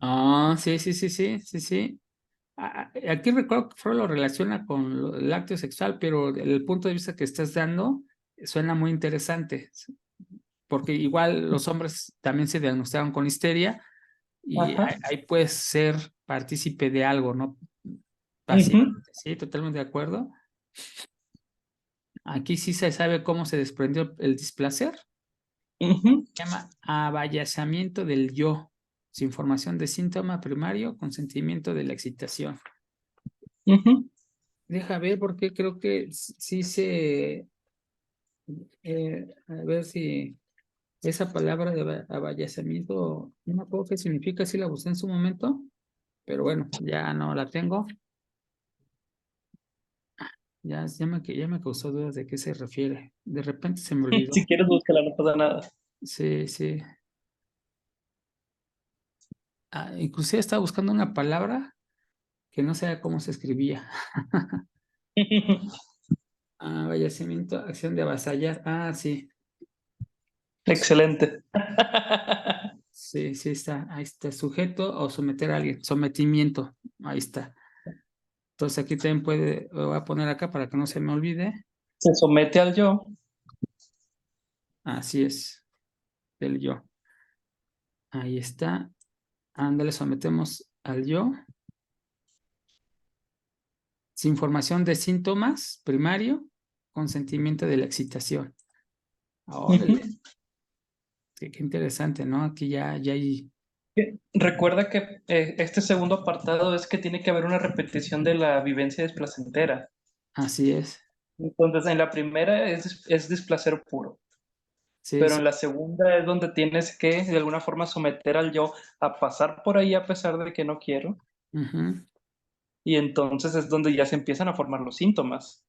A: Ah, sí, sí, sí, sí, sí, sí. Aquí recuerdo que Freud lo relaciona con el acto sexual, pero el punto de vista que estás dando suena muy interesante, porque igual los hombres también se diagnosticaron con histeria y
B: Ajá.
A: ahí puedes ser partícipe de algo, ¿no?
B: Ujú,
A: Pasivamente, sí, totalmente de acuerdo. Aquí sí se sabe cómo se desprendió el displacer.
B: ujú,
A: Se llama abayazamiento del yo, sin formación de síntoma primario, consentimiento de la excitación.
B: ujú.
A: Deja ver porque creo que sí a ver si esa palabra de abayazamiento, no me acuerdo qué significa, si la busqué en su momento, pero bueno, ya no la tengo. Ya me causó dudas de qué se refiere. De repente se me
B: Si
A: olvidó.
B: quieres búscala, no pasa nada.
A: Sí, sí. Inclusive estaba buscando una palabra que no sé cómo se escribía. Fallecimiento, acción de avasallar. Sí,
B: Excelente.
A: sí, sí está. Ahí está, sujeto o someter a alguien. Sometimiento. Ahí está. Entonces aquí también lo voy a poner acá para que no se me olvide.
B: Se somete al yo.
A: Así es, del yo. Ahí está. Ándale, sometemos al yo. Sin formación de síntomas primario, consentimiento de la excitación. Órale, qué interesante, ¿no? Aquí ya hay.
B: Recuerda que este segundo apartado es que tiene que haber una repetición de la vivencia desplacentera.
A: Así es.
B: Entonces, en la primera es displacer puro,
A: Sí,
B: pero
A: sí.
B: en la segunda es donde tienes que, de alguna forma, someter al yo a pasar por ahí a pesar de que no quiero,
A: Ujú.
B: y entonces es donde ya se empiezan a formar los síntomas.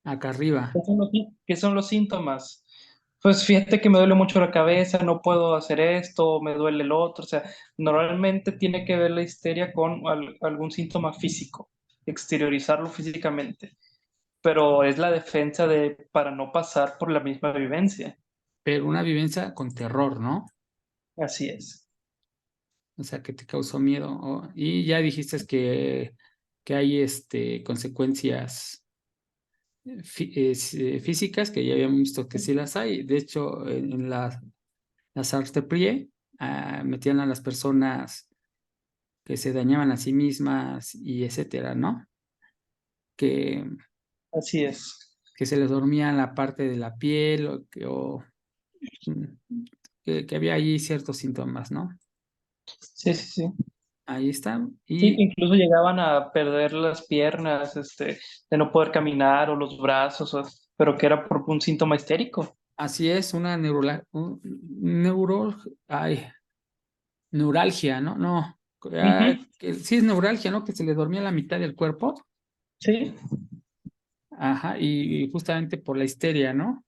A: Acá arriba.
B: ¿Qué son los síntomas? Pues fíjate que me duele mucho la cabeza, no puedo hacer esto, me duele el otro. O sea, normalmente tiene que ver la histeria con algún síntoma físico, exteriorizarlo físicamente. Pero es la defensa para no pasar por la misma vivencia.
A: Pero una vivencia con terror, ¿no?
B: Así es.
A: O sea, que te causó miedo. Y ya dijiste que hay consecuencias físicas, que ya habíamos visto que sí las hay. De hecho, en las Arts de Prie, metían a las personas que se dañaban a sí mismas y etcétera, ¿no? Que,
B: Así es.
A: que se les dormía la parte de la piel mm, que había ahí ciertos síntomas, ¿no?
B: Sí, sí, sí.
A: Ahí están.
B: Sí,
A: Y
B: incluso llegaban a perder las piernas, de no poder caminar o los brazos, pero que era por un síntoma histérico.
A: así es, una ay, neuralgia, ¿no? No,
B: Ujú.
A: sí es neuralgia, ¿no? Que se le dormía la mitad del cuerpo.
B: Sí,
A: Ajá, y justamente por la histeria, ¿no?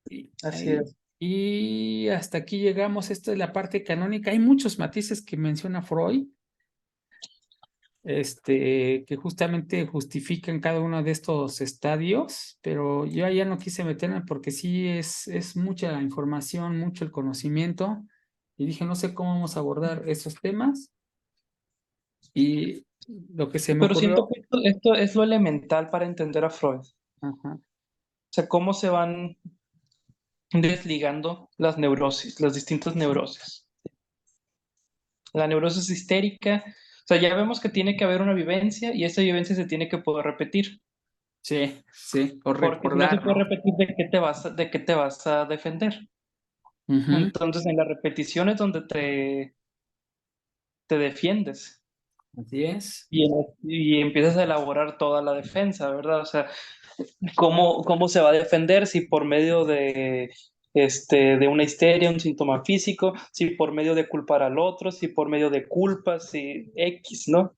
A: Y,
B: así
A: ahí-
B: es.
A: y hasta aquí llegamos. Esta es la parte canónica. Hay muchos matices que menciona Freud, que justamente justifican cada uno de estos estadios, pero yo ya no quise meterme porque sí es mucha información, mucho el conocimiento, y dije, no sé cómo vamos a abordar esos temas, y lo que se me
B: Pero siento
A: ocurrió,
B: que esto es lo elemental para entender a Freud. O
A: ajá,
B: sea, cómo se van desligando las neurosis, las distintas neurosis. La neurosis histérica, o sea, ya vemos que tiene que haber una vivencia y esa vivencia se tiene que poder repetir,
A: sí, sí, o
B: porque si no se
A: recordar,
B: puede
A: ¿no?
B: repetir, de qué te vas a defender?
A: Ujú,
B: Entonces, en la repetición es donde te defiendes
A: así es.
B: y empiezas a elaborar toda la defensa, ¿verdad? O sea, cómo se va a defender, si por medio de una histeria, un síntoma físico, si por medio de culpar al otro, si por medio de culpas, si X, ¿no?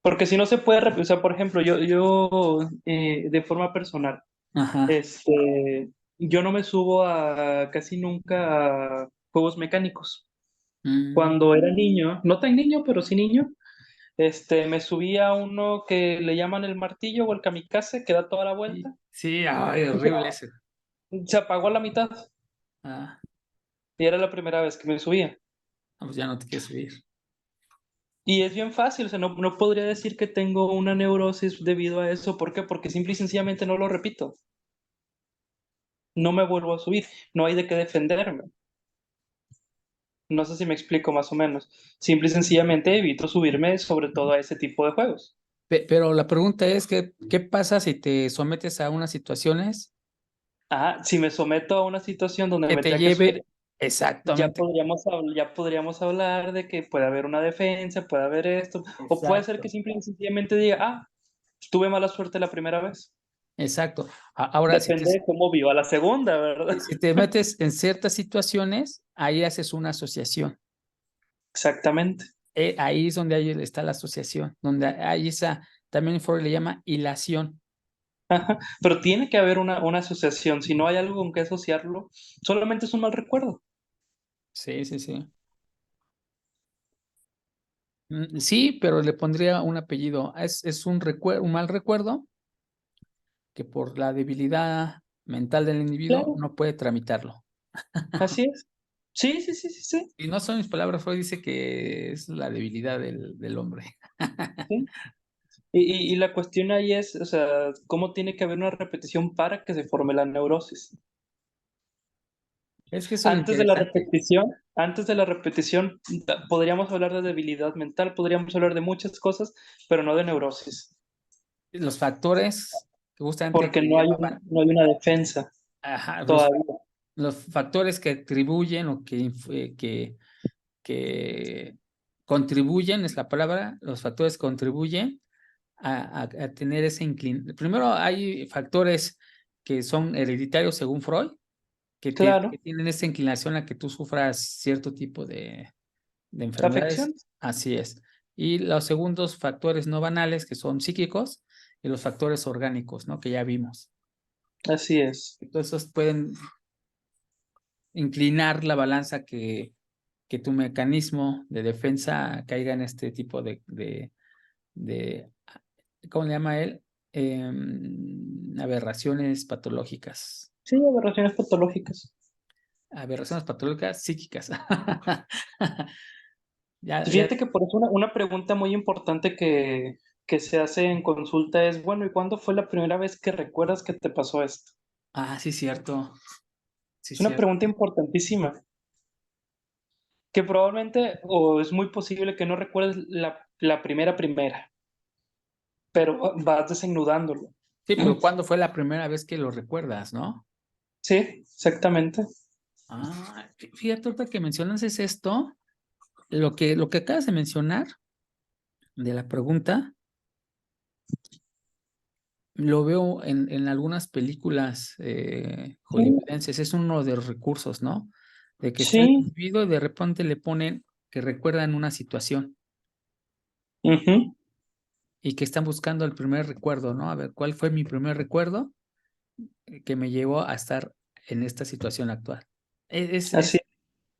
B: Porque si no se puede, o sea, por ejemplo, de forma personal,
A: Ajá.
B: yo no me subo casi nunca a juegos mecánicos.
A: Mm,
B: Cuando era niño, no tan niño, pero sí niño, me subí a uno que le llaman el martillo o el kamikaze, que da toda la
A: sí,
B: vuelta.
A: sí, ay, horrible ese.
B: Se apagó a la mitad
A: Ah,
B: y era la primera vez que me subía.
A: pues ya no te quieres subir.
B: Y es bien fácil, o sea, no podría decir que tengo una neurosis debido a eso. ¿Por qué? Porque simple y sencillamente no lo repito. No me vuelvo a subir. No hay de qué defenderme. No sé si me explico más o menos. Simple y sencillamente evito subirme sobre todo a ese tipo de juegos.
A: Pero la pregunta es que, ¿qué pasa si te sometes a unas situaciones
B: Si me someto a una situación donde
A: que
B: me
A: te
B: tenga que subir,
A: lleve exactamente,
B: ya podríamos hablar de que puede haber una defensa, puede haber esto, o puede ser que
A: exacto,
B: simple y sencillamente diga, tuve mala suerte la primera vez.
A: exacto. Ahora,
B: Depende de cómo viva la segunda, ¿verdad?
A: si te metes en ciertas situaciones, ahí haces una asociación.
B: Exactamente.
A: Ahí es donde ahí está la asociación, donde hay esa, también Freud le llama hilación.
B: Ajá. Pero tiene que haber una asociación. Si no hay algo con que asociarlo, solamente es un mal recuerdo.
A: Sí, sí, sí. Sí, pero le pondría un apellido. Es un un mal recuerdo que por la debilidad mental del individuo
B: Claro,
A: no puede tramitarlo.
B: así es. Sí, sí, sí, sí, sí.
A: Y no son mis palabras, Freud dice que es la debilidad del hombre.
B: Sí. Y la cuestión ahí es, o sea, cómo tiene que haber una repetición para que se forme la neurosis.
A: Es que eso es lo interesante.
B: Antes de la repetición, podríamos hablar de debilidad mental, podríamos hablar de muchas cosas, pero no de neurosis,
A: Los factores que justamente
B: porque
A: que llevaban,
B: no hay una defensa
A: ajá,
B: todavía.
A: los factores que atribuyen o que contribuyen, es la palabra, los factores contribuyen a tener ese inclinación. Primero hay factores que son hereditarios según Freud, que
B: Claro,
A: tienen esa inclinación a que tú sufras cierto tipo de enfermedades,
B: afecciones,
A: así es. Y los segundos factores no banales, que son psíquicos, y los factores orgánicos, ¿no? Que ya vimos.
B: así es.
A: Entonces, esos pueden inclinar la balanza que tu mecanismo de defensa caiga en este tipo de ¿cómo le llama él? Aberraciones patológicas.
B: Sí, aberraciones patológicas.
A: Aberraciones patológicas psíquicas. Ya,
B: Y
A: ya.
B: fíjate que por eso una pregunta muy importante que se hace en consulta es, bueno, ¿y cuándo fue la primera vez que recuerdas que te pasó esto?
A: Ah, sí, cierto. Sí,
B: Es una
A: cierto.
B: pregunta importantísima, que probablemente, o es muy posible que no recuerdes la primera, pero vas desenudándolo.
A: Sí, pero ¿cuándo fue la primera vez que lo recuerdas, no?
B: Sí, exactamente.
A: Ah, fíjate, ahorita que mencionas es esto, lo que acabas de mencionar de la pregunta, lo veo en algunas películas
B: Sí,
A: hollywoodenses, es uno de los recursos, ¿no? De que está el
B: sí,
A: individuo y de repente le ponen que recuerdan una situación
B: ujú,
A: y que están buscando el primer recuerdo, ¿no? A ver, ¿cuál fue mi primer recuerdo que me llevó a estar en esta situación actual? Es,
B: así,
A: es,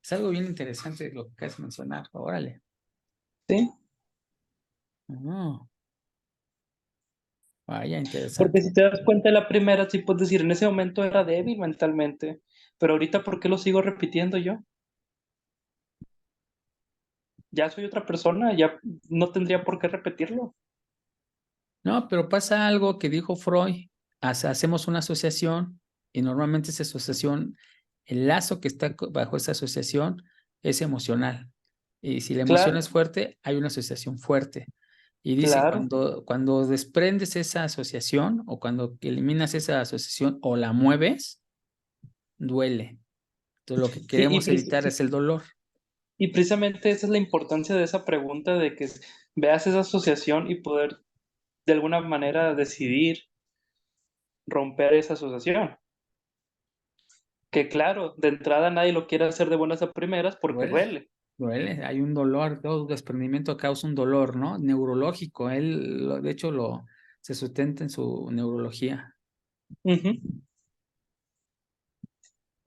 A: es algo bien interesante lo que acabas de mencionar, órale.
B: sí.
A: Oh, vaya,
B: Porque
A: interesante.
B: si te das cuenta de la primera, sí puedes decir, en ese momento era débil mentalmente, pero ahorita, ¿por qué lo sigo repitiendo yo? Ya soy otra persona, ya no tendría por qué repetirlo.
A: No, pero pasa algo que dijo Freud, hacemos una asociación y normalmente esa asociación, el lazo que está bajo esa asociación es emocional. Y si la emoción
B: Claro,
A: es fuerte, hay una asociación fuerte. Y dice,
B: claro.
A: cuando desprendes esa asociación o cuando eliminas esa asociación o la mueves, duele. Entonces lo que
B: Sí,
A: queremos evitar es el dolor.
B: y precisamente esa es la importancia de esa pregunta, de que veas esa asociación y poder de alguna manera decidir romper esa asociación. Que claro, de entrada nadie lo quiere hacer de buenas a primeras porque
A: Duele.
B: duele.
A: Duele, hay un dolor, todo desprendimiento causa un dolor, ¿no? Neurológico, de hecho se sustenta en su neurología.
B: Ujú.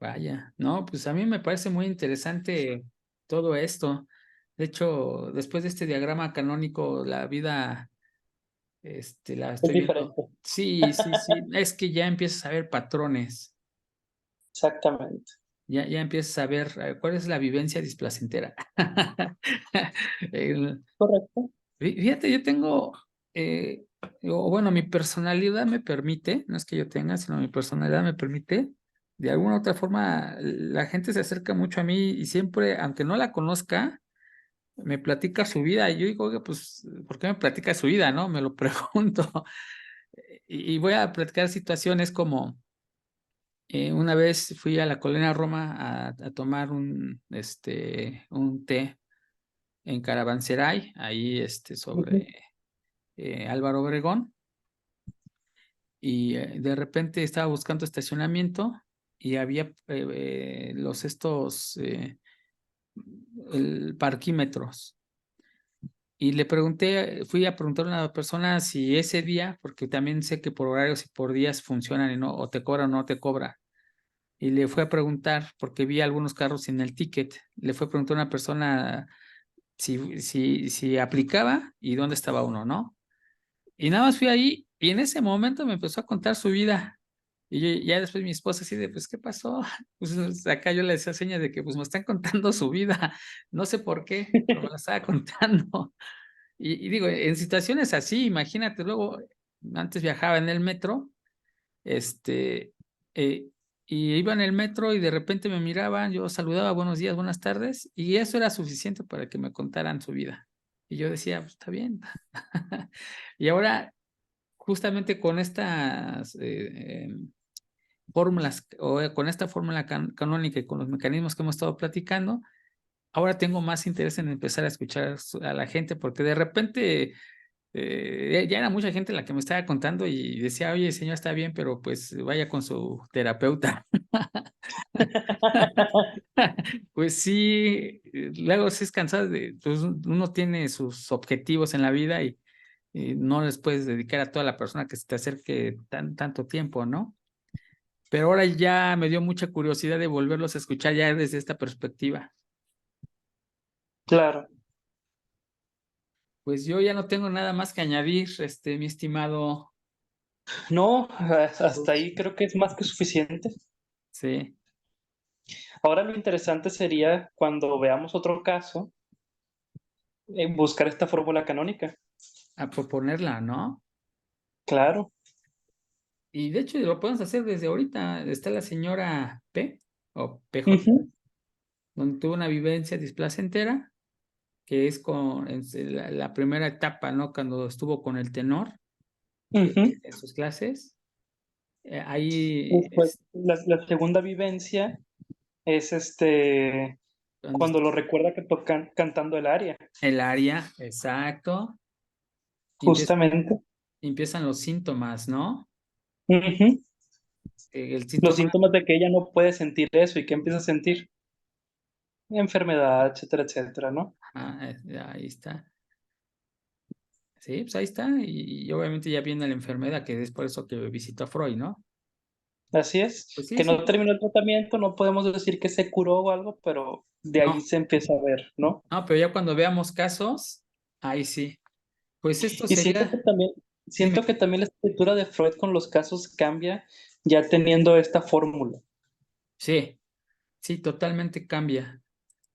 A: Vaya, no, pues a mí me parece muy interesante todo esto. De hecho, después de este diagrama canónico, la vida, la
B: Es
A: estoy viendo.
B: diferente.
A: Sí, sí, sí, es que ya empiezas a ver patrones,
B: Exactamente.
A: ya empiezas a ver cuál es la vivencia displacentera. El-
B: Correcto.
A: Fíjate, yo tengo, o bueno, mi personalidad me permite, no es que yo tenga, sino mi personalidad me permite, de alguna u otra forma, la gente se acerca mucho a mí y siempre, aunque no la conozca, me platica su vida. Y yo digo, oye, pues, ¿por qué me platica su vida, no? Me lo pregunto. Y voy a platicar situaciones como, una vez fui a la colonia Roma a tomar un té en Caravanserai, ahí,
B: Ujú.
A: sobre Álvaro Obregón, y de repente estaba buscando estacionamiento y había el parquímetros. Y le pregunté, fui a preguntarle a una persona si ese día, porque también sé que por horarios y por días funcionan y no, o te cobra o no te cobra. y le fue a preguntar, porque vi algunos carros en el ticket, le fue a preguntar a una persona si aplicaba y dónde estaba uno, ¿no? Y nada más fui ahí y en ese momento me empezó a contar su vida. Y ya después mi esposa así de, pues, ¿qué pasó? Pues acá yo le decía señas de que pues me están contando su vida. No sé por qué, pero me la estaba contando. Y digo, en situaciones así, imagínate, luego, antes viajaba en el metro, este, eh, y iba en el metro y de repente me miraban, yo saludaba, buenos días, buenas tardes, y eso era suficiente para que me contaran su vida. Y yo decía, pues está bien. Y ahora, justamente con estas fórmulas, o con esta fórmula canónica y con los mecanismos que hemos estado platicando, ahora tengo más interés en empezar a escuchar a la gente, porque de repente ya era mucha gente la que me estaba contando y decía, oye, señor, está bien, pero pues vaya con su terapeuta. Pues sí, luego sí es cansado de, pues uno tiene sus objetivos en la vida y no les puedes dedicar a toda la persona que se te acerque tanto tiempo, ¿no? Pero ahora ya me dio mucha curiosidad de volverlos a escuchar ya desde esta perspectiva.
B: Claro.
A: Pues yo ya no tengo nada más que añadir, mi estimado.
B: No, hasta ahí creo que es más que suficiente.
A: Sí,
B: Ahora lo interesante sería cuando veamos otro caso, buscar esta fórmula canónica.
A: a proponerla, ¿no?
B: Claro.
A: Y de hecho lo podemos hacer desde ahorita. Está la señora P o PJ,
B: Ujú,
A: donde tuvo una vivencia displacentera, que es con la primera etapa, ¿no? Cuando estuvo con el tenor, que
B: ujú.
A: en sus clases. Ahí
B: Después, la segunda vivencia es
A: cuando
B: cuando lo recuerda que tocan cantando el aria,
A: el área, exacto, y
B: justamente.
A: empiezan los síntomas, ¿no?
B: Ujú.
A: El
B: Los
A: síntoma,
B: síntomas de que ella no puede sentir eso y que empieza a sentir enfermedad, etcétera, etcétera, ¿no?
A: ahí está. Sí, pues ahí está. Y obviamente ya viene la enfermedad, que es por eso que visitó a Freud, ¿no?
B: Así
A: Pues
B: es,
A: sí,
B: que
A: sí.
B: no terminó el tratamiento, no podemos decir que se curó o algo, pero de ahí
A: No,
B: se empieza a ver, ¿no?
A: no, pero ya cuando veamos casos, ahí sí. Pues esto
B: Y siento que
A: sería,
B: también,
A: dime,
B: siento que también la escritura de Freud con los casos cambia ya teniendo esta fórmula,
A: sí, sí, totalmente cambia.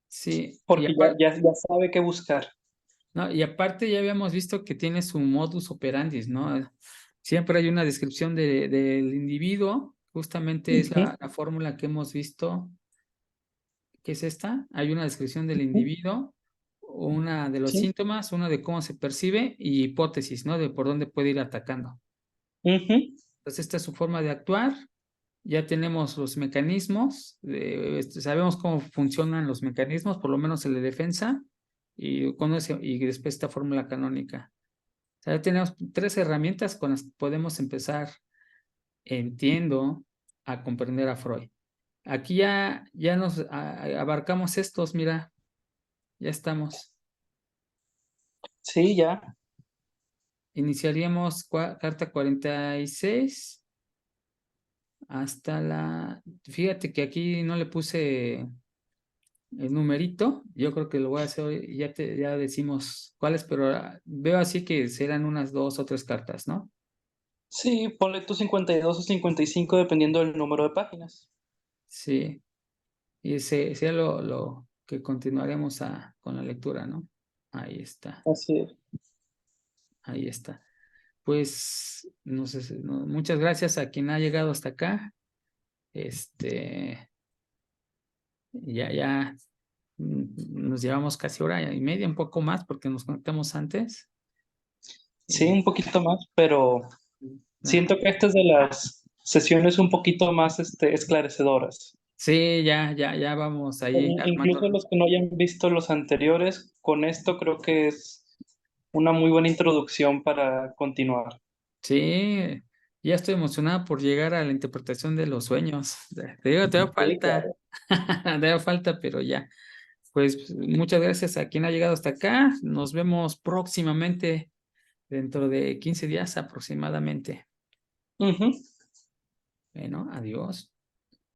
A: Sí, y
B: porque
A: aparte,
B: ya sabe qué buscar.
A: no, y aparte ya habíamos visto que tiene su modus operandi, ¿no? Siempre hay una descripción del individuo, justamente es
B: Ujú,
A: la fórmula que hemos visto. ¿Qué es esta? Hay una descripción del
B: ujú,
A: individuo, una de los
B: sí,
A: síntomas, una de cómo se percibe y hipótesis, ¿no? De por dónde puede ir atacando.
B: ujú,
A: Entonces, esta es su forma de actuar. Ya tenemos los mecanismos, sabemos cómo funcionan los mecanismos, por lo menos el de defensa, y después esta fórmula canónica. O sea, ya tenemos tres herramientas con las que podemos empezar, entiendo, a comprender a Freud. Aquí ya nos abarcamos estos, mira. Ya estamos.
B: sí, ya,
A: Iniciaríamos carta 46 hasta Fíjate que aquí no le puse el numerito. Yo creo que lo voy a hacer hoy. Ya decimos cuáles, pero veo así que serán unas dos o tres cartas, ¿no?
B: sí, ponle tú 52 o 55 dependiendo del número de páginas.
A: Sí. Y ese sería lo que continuaremos con la lectura, ¿no? Ahí está.
B: Así es.
A: Ahí está. Pues, no sé, muchas gracias a quien ha llegado hasta acá. Este. Ya nos llevamos casi hora y media, un poco más, porque nos conectamos antes.
B: Sí,
A: Y
B: un poquito más, pero
A: ah,
B: siento que esta es de las sesiones un poquito más esclarecedoras.
A: sí, ya vamos ahí armando.
B: Incluso los que no hayan visto los anteriores, con esto creo que es una muy buena introducción para continuar.
A: Sí, ya estoy emocionada por llegar a la interpretación de los sueños. Te digo, te da
B: Sí,
A: falta,
B: claro.
A: te da falta, pero ya. Pues muchas gracias a quien ha llegado hasta acá. Nos vemos próximamente, dentro de 15 días aproximadamente.
B: Ujú.
A: Bueno, adiós.